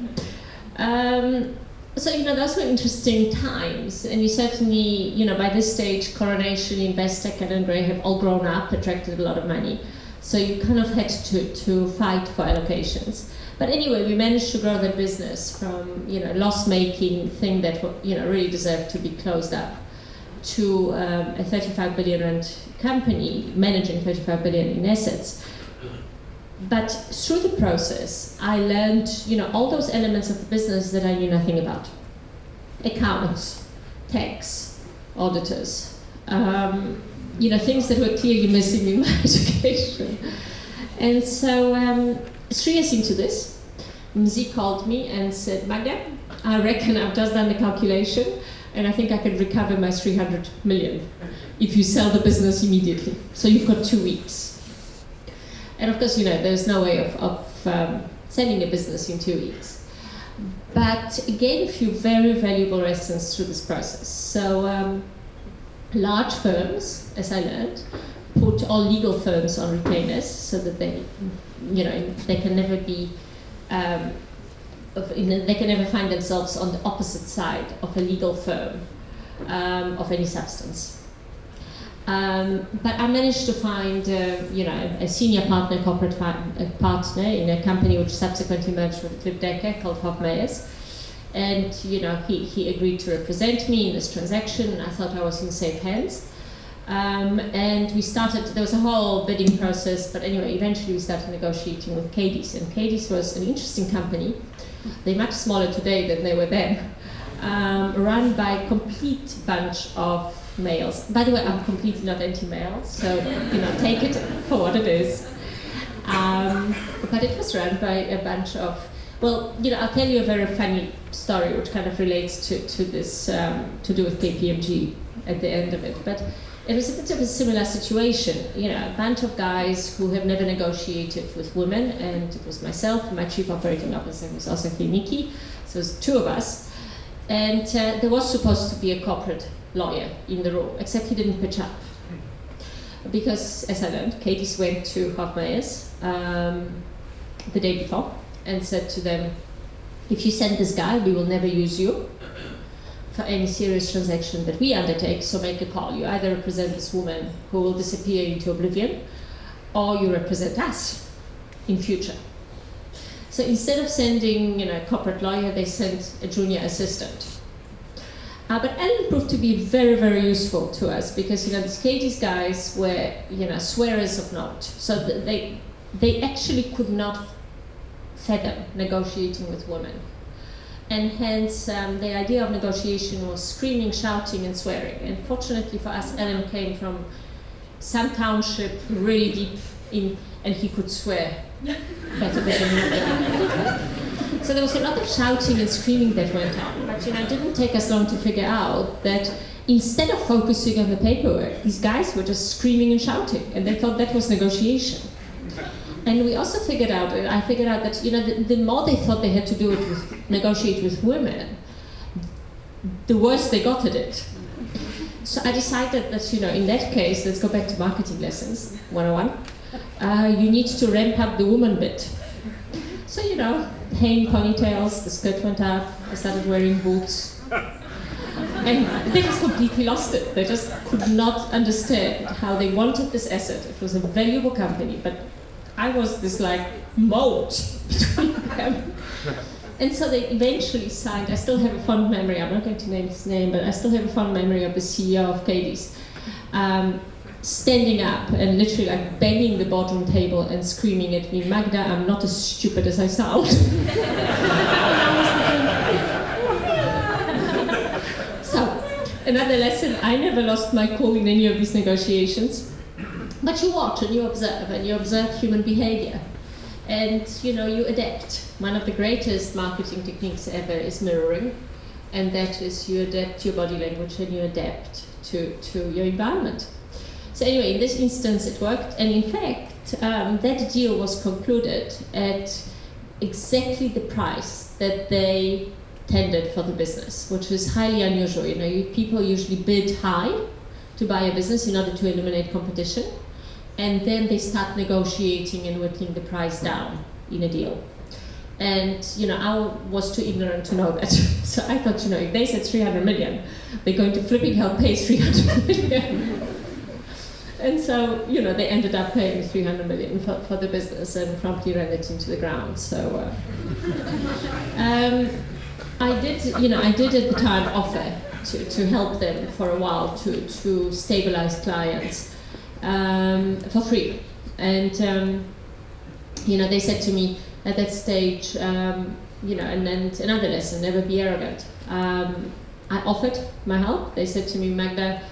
[SPEAKER 1] So, those were interesting times, and you certainly, by this stage, Coronation, Investec, and Grey have all grown up, attracted a lot of money. So you kind of had to fight for allocations. But anyway, we managed to grow the business from, loss-making thing that, really deserved to be closed up to a 35 billion rand company managing 35 billion in assets. But through the process, I learned, all those elements of the business that I knew nothing about. Accounts, tax, auditors, things that were clearly missing in my education. And so 3 years into this, Mzi called me and said, Magda, I reckon I've just done the calculation and I think I can recover my 300 million if you sell the business immediately. So you've got 2 weeks. And of course, there's no way of selling a business in 2 weeks. But again, a few very valuable lessons through this process. So large firms, as I learned, put all legal firms on retainers so that they can never be, they can never find themselves on the opposite side of a legal firm of any substance. But I managed to find, a senior partner, corporate partner in a company which subsequently merged with Klipdecker called Hofmeyrs. And, he agreed to represent me in this transaction. I thought I was in safe hands. And we started, there was a whole bidding process, but anyway, eventually we started negotiating with Cadiz. And Cadiz was an interesting company. They're much smaller today than they were then. Run by a complete bunch of males. By the way, I'm completely not anti-male, so take it for what it is. But it was run by a bunch of, I'll tell you a very funny story which kind of relates to this, to do with KPMG at the end of it. But it was a bit of a similar situation, a bunch of guys who have never negotiated with women, and it was myself, and my chief operating officer was also Nikki, so it was 2 of us. And there was supposed to be a corporate lawyer in the room, except he didn't pitch up. Because, as I learned, Cadiz went to Hofmeyrs the day before and said to them, if you send this guy, we will never use you for any serious transaction that we undertake, so make a call. You either represent this woman who will disappear into oblivion, or you represent us in future. So instead of sending a corporate lawyer, they sent a junior assistant. But Ellen proved to be very, very useful to us because these Cadiz guys were swearers of note. So they actually could not fathom negotiating with women. And hence the idea of negotiation was screaming, shouting and swearing. And fortunately for us, Ellen came from some township really deep in, and he could swear better than anyone. So there was a lot of shouting and screaming that went on, but it didn't take us long to figure out that instead of focusing on the paperwork, these guys were just screaming and shouting, and they thought that was negotiation. And we also figured out, I figured out that the more they thought they had to do it negotiate with women, the worse they got at it. So I decided that in that case, let's go back to marketing lessons 101. You need to ramp up the woman bit. So hair in ponytails, the skirt went up, I started wearing boots. And they just completely lost it. They just could not understand how they wanted this asset. It was a valuable company, but I was this moat between them. And so they eventually signed, I still have a fond memory, I'm not going to name his name, but I still have a fond memory of the CEO of Cadiz. standing up and literally like banging the boardroom table and screaming at me, Magda, I'm not as stupid as I sound. So, another lesson, I never lost my cool in any of these negotiations. But you watch and you observe human behavior. And you adapt. One of the greatest marketing techniques ever is mirroring. And that is you adapt your body language and you adapt to your environment. So anyway, in this instance it worked, and in fact that deal was concluded at exactly the price that they tendered for the business, which is highly unusual. People usually bid high to buy a business in order to eliminate competition, and then they start negotiating and whittling the price down in a deal. And I was too ignorant to know that. So I thought, if they said 300 million, they're going to flipping hell pay 300 million. And so, they ended up paying 300 million for the business and promptly ran it into the ground. So I did at the time offer to help them for a while to stabilize clients for free. And they said to me at that stage, and another lesson, never be arrogant. I offered my help. They said to me, Magda,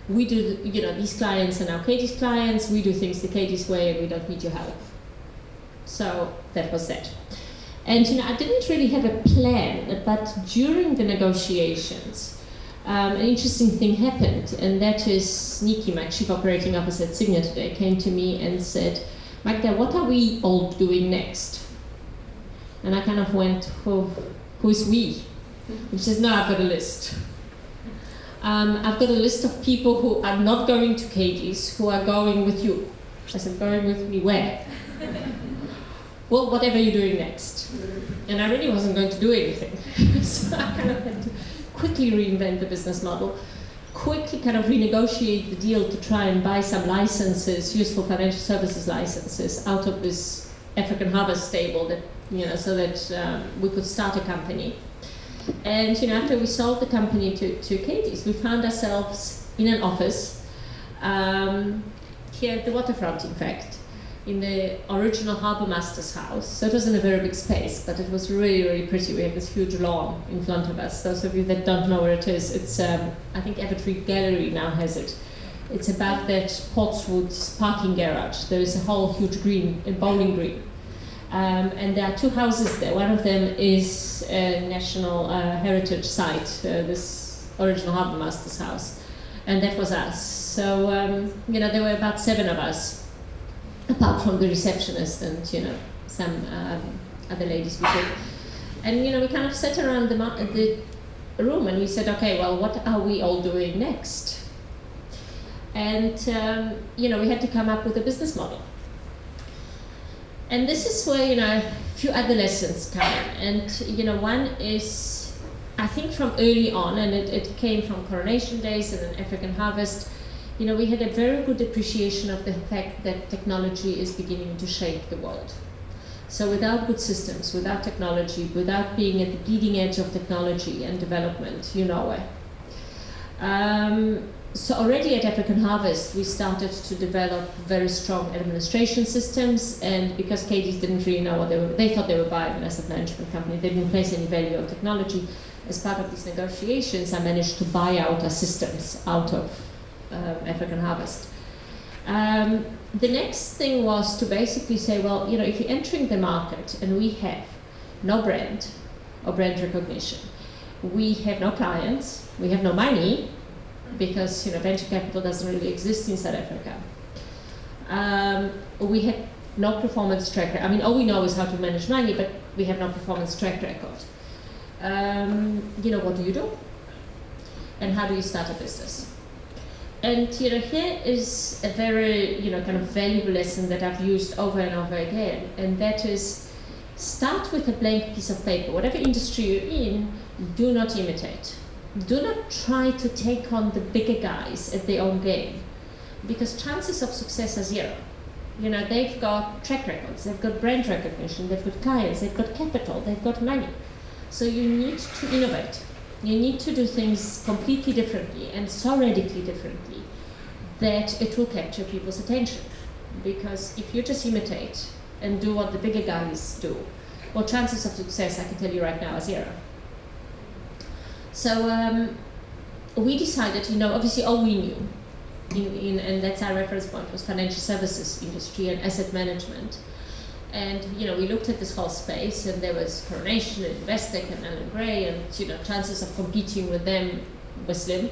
[SPEAKER 1] we do, these clients are now Katie's clients, we do things the Katie's way and we don't need your help. So that was that. And I didn't really have a plan, but during the negotiations, an interesting thing happened, and that is Nikki, my Chief Operating Officer at Sygnia today, came to me and said, Magda, what are we all doing next? And I kind of went, who's we? And she says, no, I've got a list. I've got a list of people who are not going to Katie's, who are going with you. I said, going with me where? Well, whatever you're doing next. And I really wasn't going to do anything. So I kind of had to quickly reinvent the business model, quickly kind of renegotiate the deal to try and buy some licenses, useful financial services licenses, out of this African harvest stable that, so that we could start a company. And after we sold the company to Katie's, we found ourselves in an office here at the waterfront, in fact, in the original harbour master's house. So it wasn't a very big space, but it was really, really pretty. We have this huge lawn in front of us. Those of you that don't know where it is, it's I think Evertree Gallery now has it. It's above that Portswood parking garage. There is a whole huge green, a bowling green. And there are two houses there. One of them is a national heritage site, this original harbour master's house, and that was us. So there were about 7 of us, apart from the receptionist and some other ladies we took. And we kind of sat around the room and we said, okay, well, what are we all doing next? And we had to come up with a business model. And this is where, a few other lessons come in. And, one is, I think from early on, and it came from Coronation Days and then African Harvest, we had a very good appreciation of the fact that technology is beginning to shape the world. So without good systems, without technology, without being at the bleeding edge of technology and development, you're nowhere. So already at African Harvest, we started to develop very strong administration systems, and because Katie's didn't really know what they thought they were buying an asset management company, they didn't place any value on technology. As part of these negotiations, I managed to buy out our systems out of African Harvest. The next thing was to basically say, well, if you're entering the market and we have no brand or brand recognition, we have no clients, we have no money, because venture capital doesn't really exist in South Africa. We had no performance track record. I mean, all we know is how to manage money, but we have no performance track record. What do you do? And how do you start a business? And here is a very kind of valuable lesson that I've used over and over again, and that is start with a blank piece of paper. Whatever industry you're in, do not imitate. Do not try to take on the bigger guys at their own game, because chances of success are 0. They've got track records, they've got brand recognition, they've got clients, they've got capital, they've got money. So you need to innovate. You need to do things completely differently and so radically differently that it will capture people's attention. Because if you just imitate and do what the bigger guys do, well, chances of success, I can tell you right now, are zero. So we decided, obviously all we knew, and that's our reference point, was financial services industry and asset management. And we looked at this whole space, and there was Coronation and Investec and Allen Gray, and chances of competing with them were slim.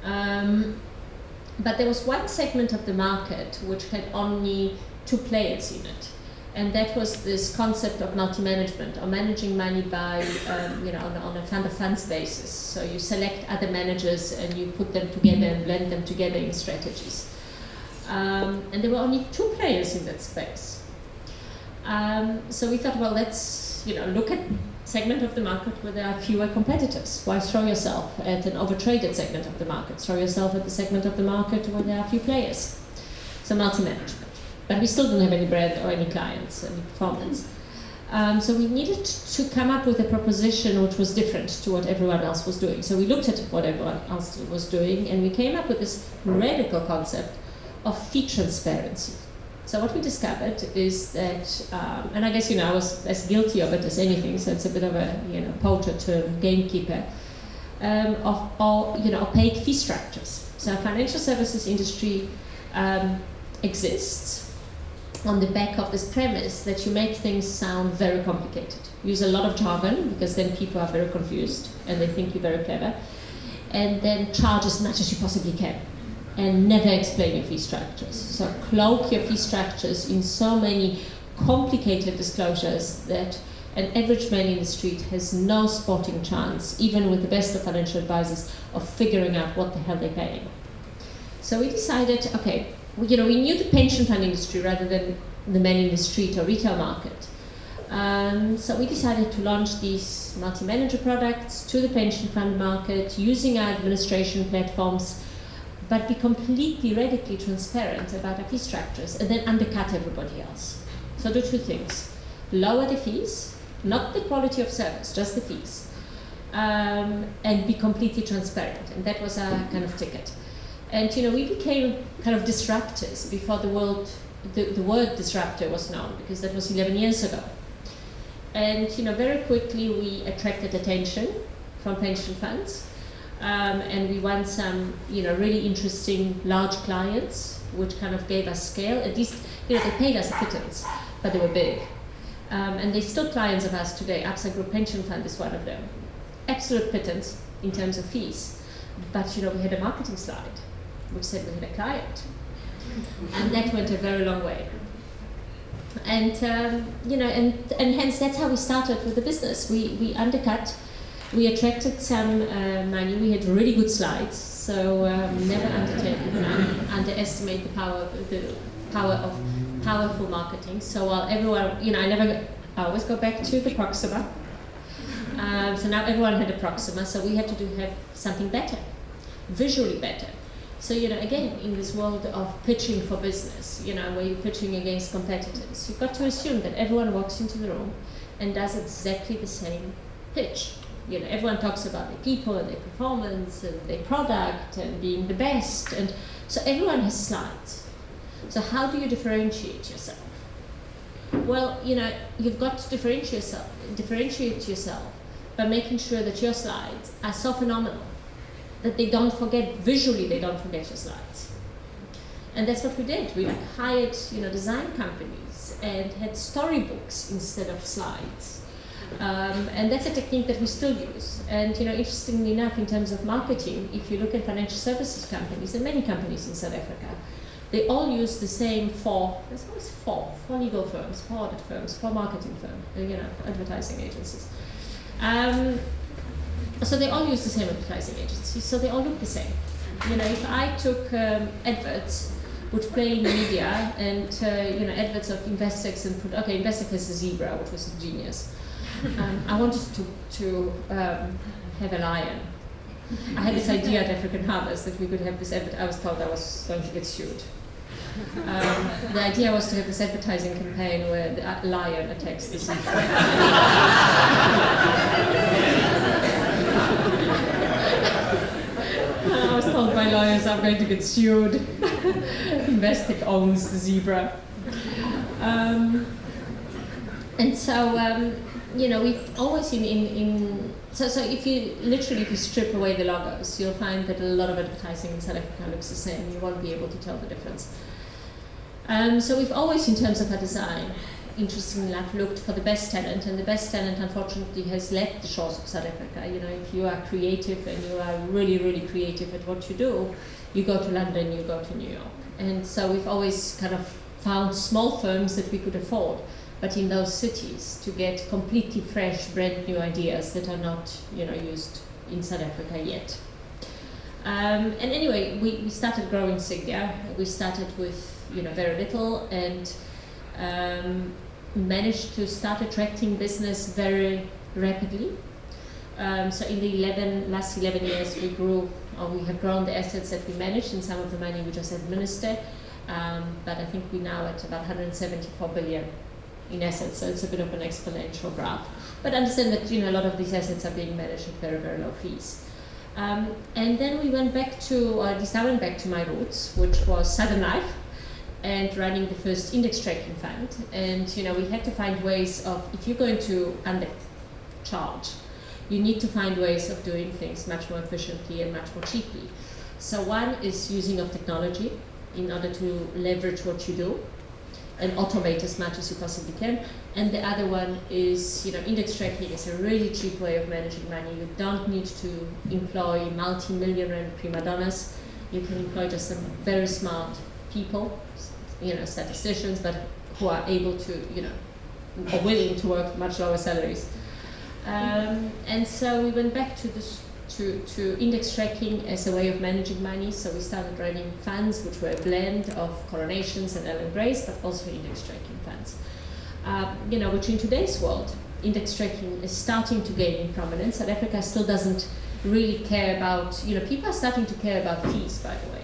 [SPEAKER 1] But there was one segment of the market which had only two players in it, and that was this concept of multi-management, or managing money by, on a fund of funds basis. So you select other managers and you put them together and blend them together in strategies. And there were only two players in that space. So we thought, well, let's look at segment of the market where there are fewer competitors. Why throw yourself at an overtraded segment of the market? Throw yourself at the segment of the market where there are few players. So multi-management. But we still didn't have any brand or any clients, any performance. So we needed to come up with a proposition which was different to what everyone else was doing. So we looked at what everyone else was doing, and we came up with this radical concept of fee transparency. So what we discovered is that, and I guess I was as guilty of it as anything, so it's a bit of a poacher to gamekeeper, of opaque fee structures. So our financial services industry exists on the back of this premise that you make things sound very complicated. Use a lot of jargon, because then people are very confused and they think you're very clever, and then charge as much as you possibly can, and never explain your fee structures. So cloak your fee structures in so many complicated disclosures that an average man in the street has no sporting chance, even with the best of financial advisors, of figuring out what the hell they're paying. So we decided, okay, we knew the pension fund industry rather than the man in the street or retail market. So we decided to launch these multi-manager products to the pension fund market using our administration platforms, but be completely, radically transparent about our fee structures, and then undercut everybody else. So do two things: lower the fees, not the quality of service, just the fees, and be completely transparent. And that was our kind of ticket. And we became kind of disruptors before the word disruptor was known, because that was 11 years ago. And very quickly we attracted attention from pension funds, and we won some really interesting large clients, which kind of gave us scale. At least they paid us a pittance, but they were big, and they're still clients of ours today. AXA Group Pension Fund is one of them. Absolute pittance in terms of fees, but we had a marketing slide which said we had a client, and that went a very long way. And and hence that's how we started with the business. We undercut, we attracted some money. We had really good slides, so never underestimate the power of powerful marketing. So while everyone, I always go back to the Proxima. So now everyone had a Proxima, so we had to have something better, visually better. So, again, in this world of pitching for business, where you're pitching against competitors, you've got to assume that everyone walks into the room and does exactly the same pitch. Everyone talks about their people and their performance and their product and being the best, and so everyone has slides. So how do you differentiate yourself? Well, you've got to differentiate yourself by making sure that your slides are so phenomenal that they don't forget, visually they don't forget your slides. And that's what we did. We hired design companies and had storybooks instead of slides. And that's a technique that we still use. And interestingly enough, in terms of marketing, if you look at financial services companies, and many companies in South Africa, they all use the same there's always four legal firms, 4 audit firms, 4 marketing firms, advertising agencies. So they all use the same advertising agencies, so they all look the same. If I took adverts which play in media and adverts of Investec and Investec has a zebra, which was a genius. I wanted to have a lion. I had this idea at African Harvest that we could have this advert. I was told I was going to get sued. The idea was to have this advertising campaign where the lion attacks the zebra. I was told by lawyers otherwise I'm going to get sued. Investec owns the zebra. And so, we've always so if you strip away the logos, you'll find that a lot of advertising in South Africa looks the same. You won't be able to tell the difference. So we've always, in terms of our design, interestingly enough, looked for the best talent, and the best talent, unfortunately, has left the shores of South Africa. If you are creative and you are really, really creative at what you do, you go to London, you go to New York. And so we've always kind of found small firms that we could afford, but in those cities, to get completely fresh, brand new ideas that are not, used in South Africa yet. And anyway, we started growing Sygnia. We started with, very little, and managed to start attracting business very rapidly. So in the last 11 years, we have grown the assets that we manage, and some of the money we just administer. But I think we're now at about 174 billion in assets, so it's a bit of an exponential graph. But understand that a lot of these assets are being managed at very, very low fees. And then we went back to, or at least I went back to my roots, which was Southern Life, and running the first index tracking fund. And we had to find ways of, if you're going to undercharge, you need to find ways of doing things much more efficiently and much more cheaply. So one is using of technology in order to leverage what you do and automate as much as you possibly can. And the other one is, index tracking is a really cheap way of managing money. You don't need to employ multi-million rand prima donnas. You can employ just some very smart people, statisticians, but who are able to, are willing to work much lower salaries. And so we went back to this, to index tracking as a way of managing money. So we started running funds which were a blend of coronations and Ellen Grays, but also index tracking funds. Which in today's world, index tracking is starting to gain in prominence. South Africa still doesn't really care about, people are starting to care about fees, by the way.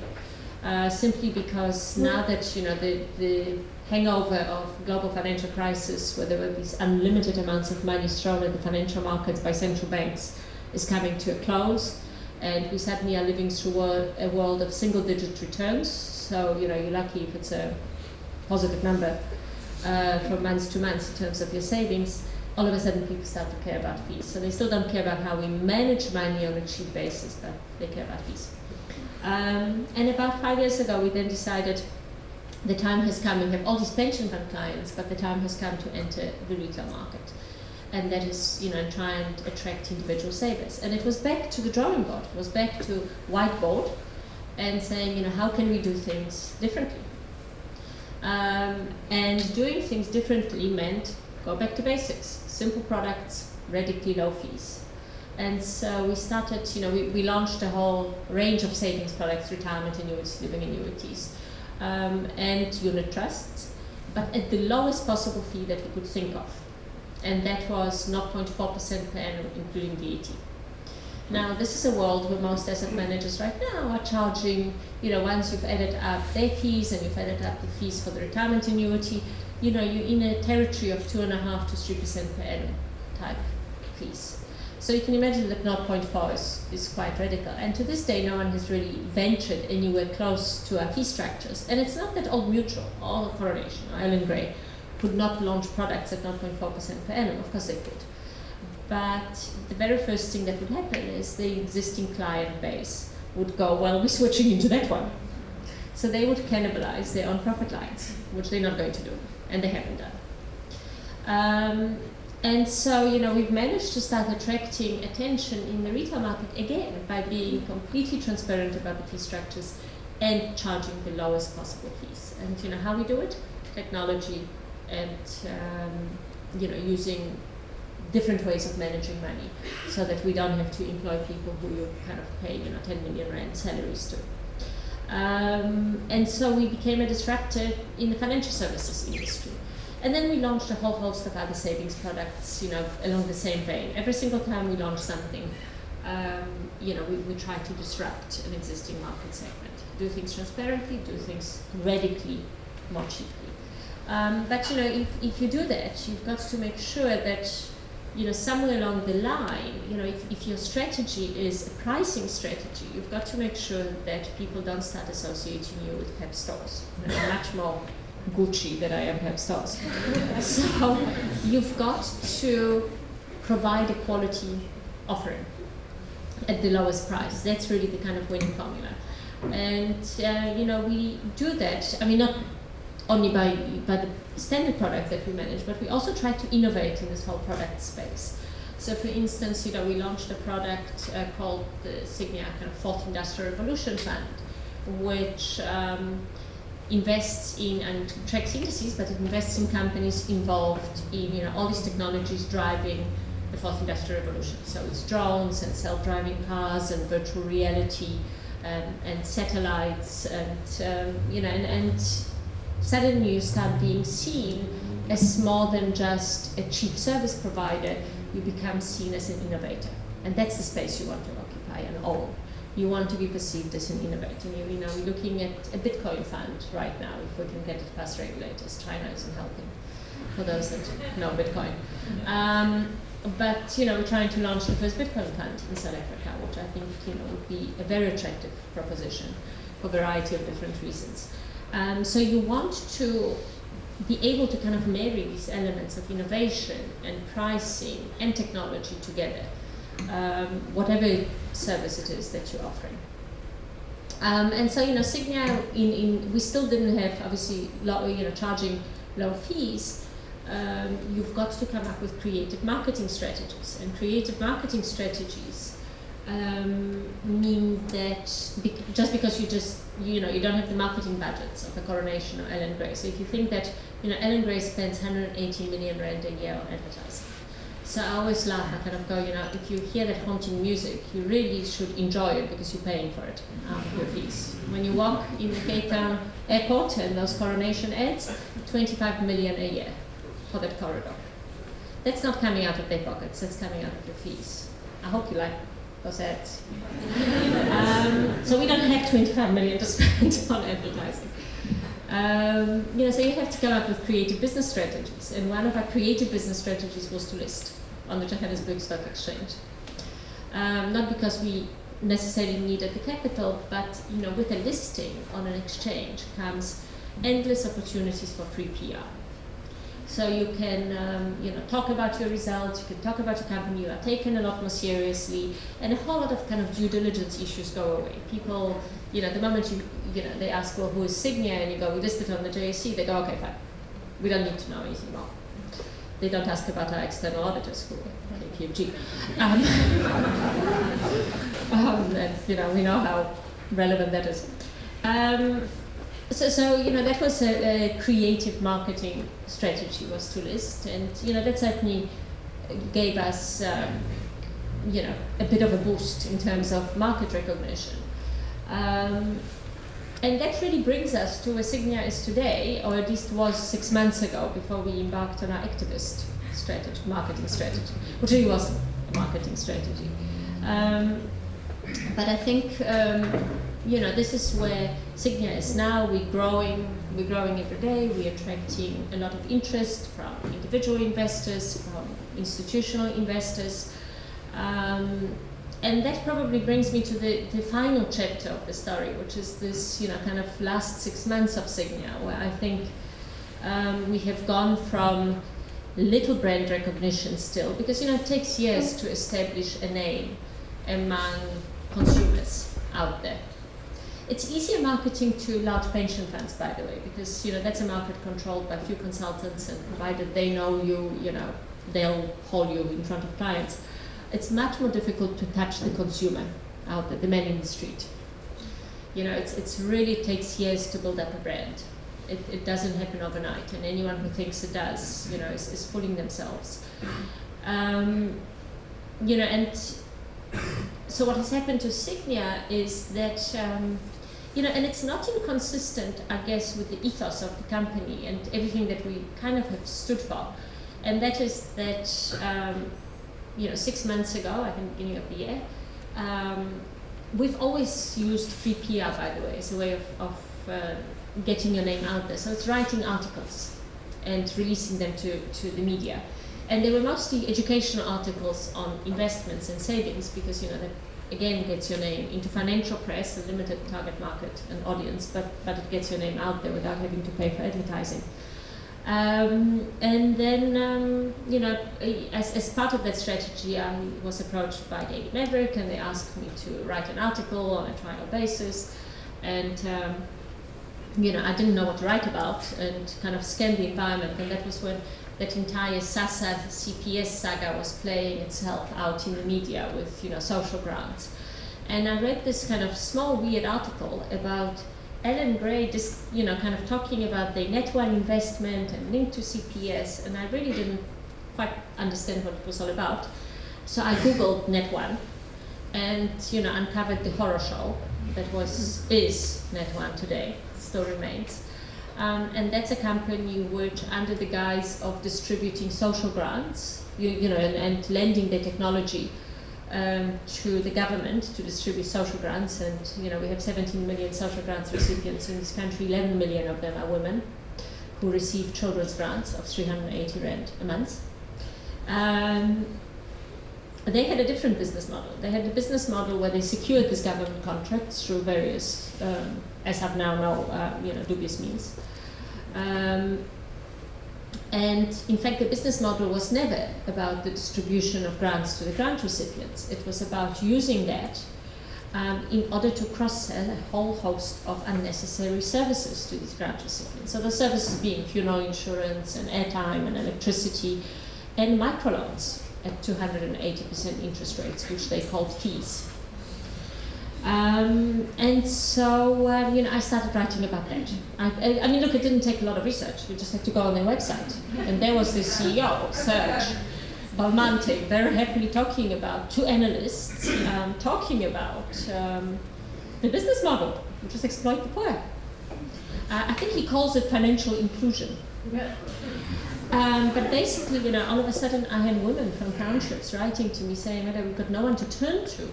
[SPEAKER 1] Simply because now that, the hangover of global financial crisis, where there were these unlimited amounts of money thrown at the financial markets by central banks, is coming to a close, and we suddenly are living through a world of single-digit returns. So you're lucky if it's a positive number from month to month in terms of your savings. All of a sudden, people start to care about fees. So they still don't care about how we manage money on a cheap basis, but they care about fees. And about 5 years ago, we then decided the time has come. We have all these pension fund clients, but the time has come to enter the retail market. And that is, try and attract individual savers. And it was back to the drawing board. It was back to whiteboard and saying, how can we do things differently? And doing things differently meant go back to basics. Simple products, radically low fees. And so we started, we launched a whole range of savings products, retirement annuities, living annuities, and unit trusts, but at the lowest possible fee that we could think of. And that was 0.4% per annum, including VAT. Now, this is a world where most asset managers right now are charging, once you've added up their fees and you've added up the fees for the retirement annuity, you're in a territory of 2.5% to 3% per annum type fees. So you can imagine that 0.4 is quite radical. And to this day, no one has really ventured anywhere close to our fee structures. And it's not that Old Mutual, or Coronation, or Ellen Gray could not launch products at 0.4% per annum. Of course they could. But the very first thing that would happen is the existing client base would go, well, we're switching into that one. So they would cannibalize their own profit lines, which they're not going to do, and they haven't done. And so, we've managed to start attracting attention in the retail market again by being completely transparent about the fee structures and charging the lowest possible fees. And how we do it? Technology and using different ways of managing money, so that we don't have to employ people who you kind of pay 10 million rand salaries to. And so we became a disruptor in the financial services industry. And then we launched a whole host of other savings products, along the same vein. Every single time we launch something, we try to disrupt an existing market segment. Do things transparently, do things radically more cheaply. But if you do that, you've got to make sure that somewhere along the line, if your strategy is a pricing strategy, you've got to make sure that people don't start associating you with Pep stores. I'm much more Gucci than I am Pep stores. So you've got to provide a quality offering at the lowest price. That's really the kind of winning formula. And we do that. I mean, not only by the standard product that we manage, but we also try to innovate in this whole product space. So, for instance, we launched a product called the Sygnia kind of Fourth Industrial Revolution Fund, which invests in and tracks indices, but it invests in companies involved in all these technologies driving the Fourth Industrial Revolution. So it's drones and self-driving cars and virtual reality and satellites and suddenly you start being seen as more than just a cheap service provider. You become seen as an innovator, and that's the space you want to occupy and own. You want to be perceived as an innovator. We're looking at a Bitcoin fund right now, if we can get it past regulators. China isn't helping, for those that know Bitcoin. But we're trying to launch the first Bitcoin fund in South Africa, which I think would be a very attractive proposition for a variety of different reasons. So you want to be able to kind of marry these elements of innovation and pricing and technology together, whatever service it is that you're offering. And so Sygnia, we still didn't have obviously charging low fees. You've got to come up with creative marketing strategies, and creative marketing strategies mean that just because you don't have the marketing budgets of a Coronation or Ellen Gray. So if you think that Ellen Gray spends 180 million rand a year on advertising. So I always laugh. I kind of go, if you hear that haunting music, you really should enjoy it because you're paying for it out of your fees. When you walk in the Cape Town airport and those Coronation ads, 25 million a year for that corridor. That's not coming out of their pockets, that's coming out of your fees. I hope you like those ads. So we don't have 25 million to spend on advertising. So you have to come up with creative business strategies, and one of our creative business strategies was to list on the Johannesburg Stock Exchange. Not because we necessarily needed the capital, but with a listing on an exchange comes endless opportunities for free PR. So you can, talk about your results, you can talk about your company, you are taken a lot more seriously, and a whole lot of kind of due diligence issues go away. People, the moment they ask, well, who is Sygnia, and you go, we listed on the JSE, they go, okay, fine, we don't need to know anything more. They don't ask about our external auditors, who are KPMG. And, we know how relevant that is. So that was a creative marketing strategy, was to list, and that certainly gave us a bit of a boost in terms of market recognition, and that really brings us to where Sygnia is today, or at least was 6 months ago, before we embarked on our activist strategy, marketing strategy, which really wasn't a marketing strategy. But I think this is where Sygnia is now. We're growing every day. We're attracting a lot of interest from individual investors, from institutional investors. And that probably brings me to the final chapter of the story, which is this, kind of last 6 months of Sygnia, where I think we have gone from little brand recognition still, because, it takes years to establish a name among consumers out there. It's easier marketing to large pension funds, by the way, because that's a market controlled by a few consultants, and provided they know you, they'll call you in front of clients. It's much more difficult to touch the consumer out there, the man in the street. It's really takes years to build up a brand. It doesn't happen overnight, and anyone who thinks it does, is fooling themselves. And so what has happened to Sygnia is that, and it's not inconsistent, I guess, with the ethos of the company and everything that we kind of have stood for. And that is that, 6 months ago, I think beginning of the year, we've always used free PR, by the way, as a way of getting your name out there. So it's writing articles and releasing them to the media. And they were mostly educational articles on investments and savings, because that again gets your name into financial press, a limited target market and audience, but it gets your name out there without having to pay for advertising. And then, as part of that strategy, I was approached by Daily Maverick, and they asked me to write an article on a trial basis. And, I didn't know what to write about, and kind of scanned the environment. And that was when that entire SASA CPS saga was playing itself out in the media with, social grants. And I read this kind of small, weird article about Ellen Gray just, kind of talking about the Net1 investment and linked to CPS, and I really didn't quite understand what it was all about. So I Googled Net1 and, uncovered the horror show that is Net1 today, still remains. And that's a company which, under the guise of distributing social grants, and lending their technology to the government to distribute social grants, and we have 17 million social grants recipients in this country. 11 million of them are women who receive children's grants of 380 rand a month. They had a different business model. They had a business model where they secured this government contracts through various, as I've now know, dubious means. And in fact, the business model was never about the distribution of grants to the grant recipients. It was about using that in order to cross-sell a whole host of unnecessary services to these grant recipients. So the services being funeral insurance and airtime and electricity and microloans at 280% interest rates, which they called fees. And so, I started writing about that. I mean, look, it didn't take a lot of research. You just had to go on their website. And there was the CEO, Serge Balmante, very happily talking about two analysts, talking about the business model, which is exploit the poor. I think he calls it financial inclusion. But basically, all of a sudden I had women from townships writing to me saying, Magda, we've got no one to turn to.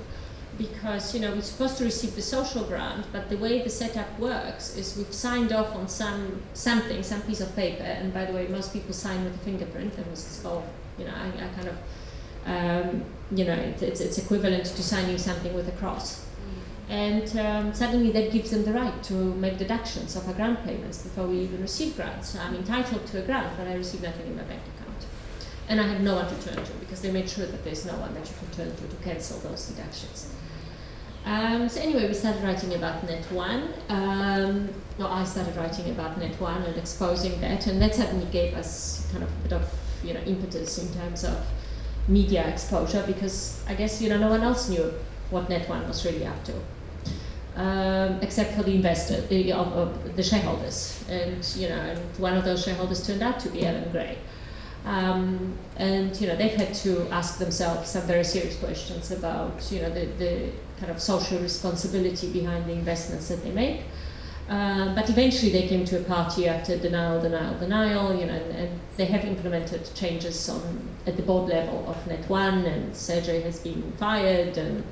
[SPEAKER 1] Because we're supposed to receive the social grant, but the way the setup works is we've signed off on some piece of paper, and by the way, most people sign with a fingerprint, and it's called, I kind of, it's equivalent to signing something with a cross. And suddenly that gives them the right to make deductions of our grant payments before we even receive grants. So I'm entitled to a grant, but I receive nothing in my bank account. And I have no one to turn to, because they made sure that there's no one that you can turn to cancel those deductions. So anyway, we started writing about Net1. I started writing about Net1 and exposing that, and that suddenly gave us kind of a bit of impetus in terms of media exposure, because I guess no one else knew what Net1 was really up to, except for the investor, the shareholders, and and one of those shareholders turned out to be Ellen Gray. And they've had to ask themselves some very serious questions about the kind of social responsibility behind the investments that they make. But eventually they came to a party after denial, and they have implemented changes at the board level of Net1, and Sergey has been fired, and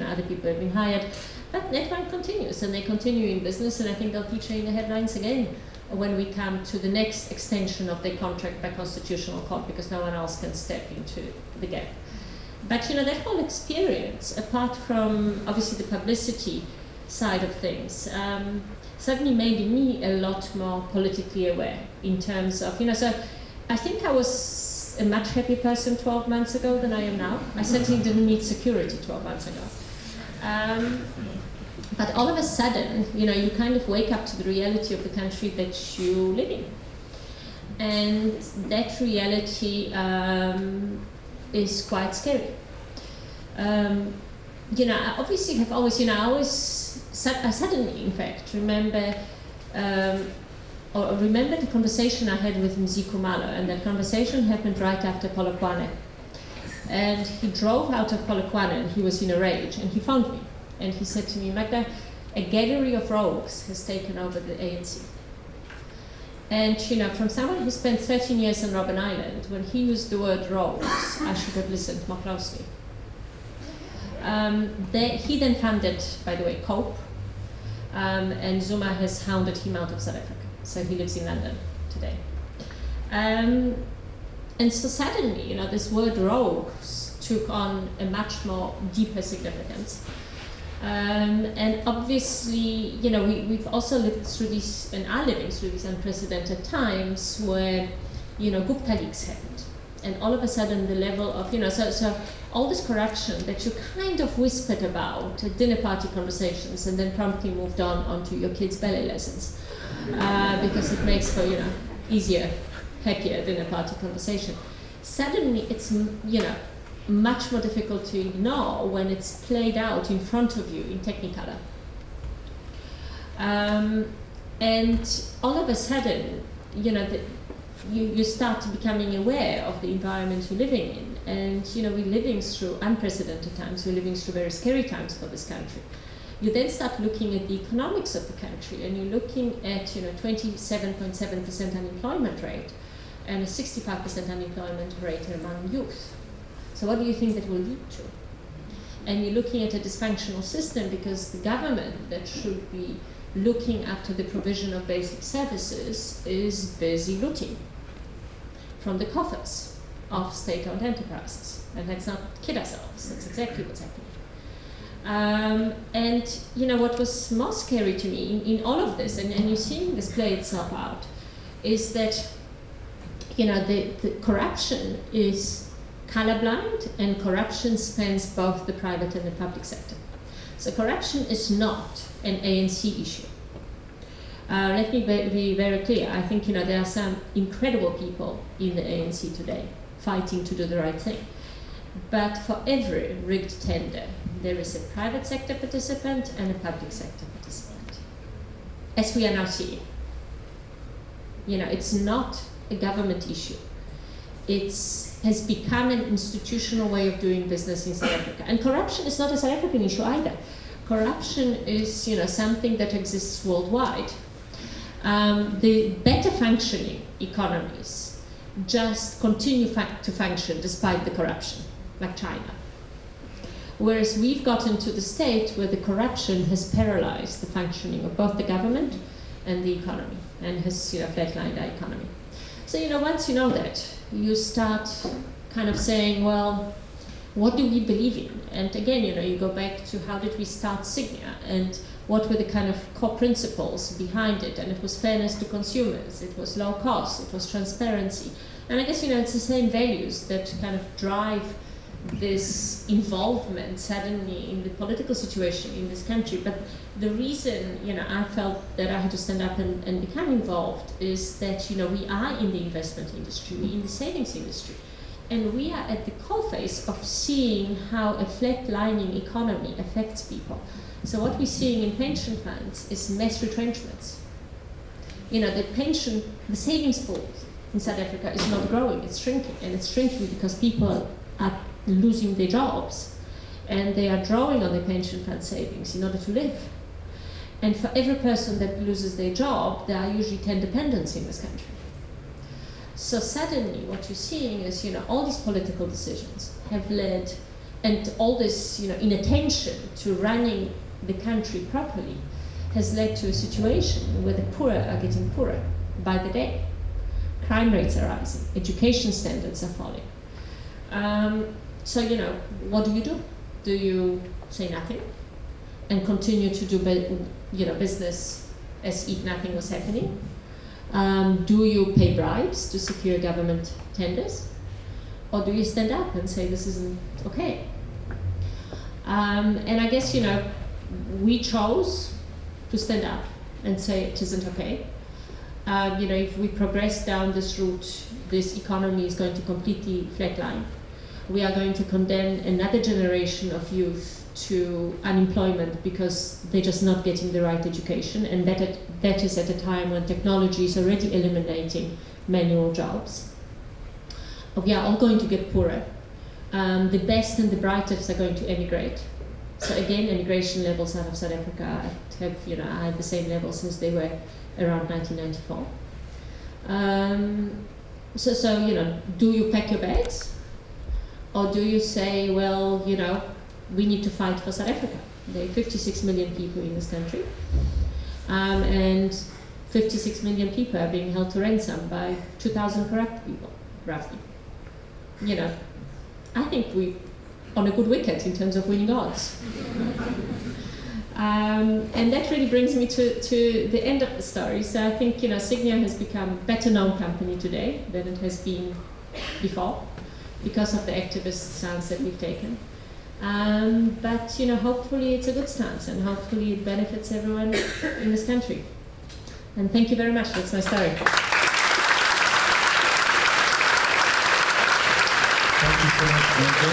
[SPEAKER 1] other people have been hired. But Net1 continues, and they continue in business, and I think they'll feature in the headlines again when we come to the next extension of their contract by constitutional court, because no one else can step into the gap. But that whole experience, apart from obviously the publicity side of things, certainly made me a lot more politically aware in terms of, so I think I was a much happier person 12 months ago than I am now. I certainly didn't need security 12 months ago. But all of a sudden, you kind of wake up to the reality of the country that you live in. And that reality is quite scary. I obviously have always, I suddenly, in fact, remember the conversation I had with Mziku Malo, and that conversation happened right after Polokwane. And he drove out of Polokwane, and he was in a rage, and he phoned me. And he said to me, Magda, a gallery of rogues has taken over the ANC. And from someone who spent 13 years on Robben Island, when he used the word rogues, I should have listened more closely. He then funded, by the way, COPE, and Zuma has hounded him out of South Africa. So he lives in London today. And so suddenly, this word rogue took on a much more deeper significance. And obviously, we've also lived through these, and are living through these unprecedented times where, Gupta leaks happened. And all of a sudden the level of, so all this corruption that you kind of whispered about at dinner party conversations and then promptly moved onto your kids' ballet lessons, because it makes for, easier, happier dinner party conversation. Suddenly it's, much more difficult to ignore when it's played out in front of you in Technicolor. And all of a sudden, you start becoming aware of the environment you're living in. And we're living through unprecedented times, we're living through very scary times for this country. You then start looking at the economics of the country, and you're looking at 27.7% unemployment rate and a 65% unemployment rate among youth. So what do you think that will lead to? And you're looking at a dysfunctional system because the government that should be looking after the provision of basic services is busy looting from the coffers of state-owned enterprises. And let's not kid ourselves, that's exactly what's happening. And what was most scary to me in all of this, and you're seeing this play itself out, is that the corruption is colorblind, and corruption spans both the private and the public sector. So corruption is not an ANC issue. Let me be very clear. I think there are some incredible people in the ANC today fighting to do the right thing. But for every rigged tender, there is a private sector participant and a public sector participant, as we are now seeing. It's not a government issue. It has become an institutional way of doing business in South Africa. And corruption is not a South African issue either. Corruption is something that exists worldwide. The better functioning economies just continue to function despite the corruption, like China. Whereas we've gotten to the state where the corruption has paralyzed the functioning of both the government and the economy, and has flatlined our economy. So once you know that, you start kind of saying, well, what do we believe in? And again, you go back to how did we start Sygnia, and what were the kind of core principles behind it? And it was fairness to consumers, it was low cost, it was transparency. And I guess, it's the same values that kind of drive this involvement suddenly in the political situation in this country. But the reason, I felt that I had to stand up and become involved is that, we are in the investment industry, we're in the savings industry, and we are at the coalface of seeing how a flatlining economy affects people. So what we're seeing in pension funds is mass retrenchments. The savings pool in South Africa is not growing, it's shrinking, and it's shrinking because people are losing their jobs, and they are drawing on their pension fund savings in order to live. And for every person that loses their job, there are usually 10 dependents in this country. So suddenly what you're seeing is, all these political decisions have led, and all this, inattention to running the country properly has led to a situation where the poorer are getting poorer by the day. Crime rates are rising, education standards are falling. So, what do? Do you say nothing and continue to do, business as if nothing was happening? Do you pay bribes to secure government tenders? Or do you stand up and say this isn't okay? And I guess, we chose to stand up and say it isn't okay. If we progress down this route, this economy is going to completely flatline. We are going to condemn another generation of youth to unemployment because they're just not getting the right education, and that is at a time when technology is already eliminating manual jobs. We are all going to get poorer. The best and the brightest are going to emigrate. So again, immigration levels out of South Africa have, are at the same level since they were around 1994. So do you pack your bags? Or do you say, well, we need to fight for South Africa? There are 56 million people in this country, and 56 million people are being held to ransom by 2,000 corrupt people, roughly. I think we're on a good wicket in terms of winning odds. And that really brings me to the end of the story. So I think, Sygnia has become a better known company today than it has been before because of the activist stance that we've taken. But, hopefully it's a good stance and hopefully it benefits everyone in this country. And thank you very much. That's my story.
[SPEAKER 2] Thank you so much, Magda.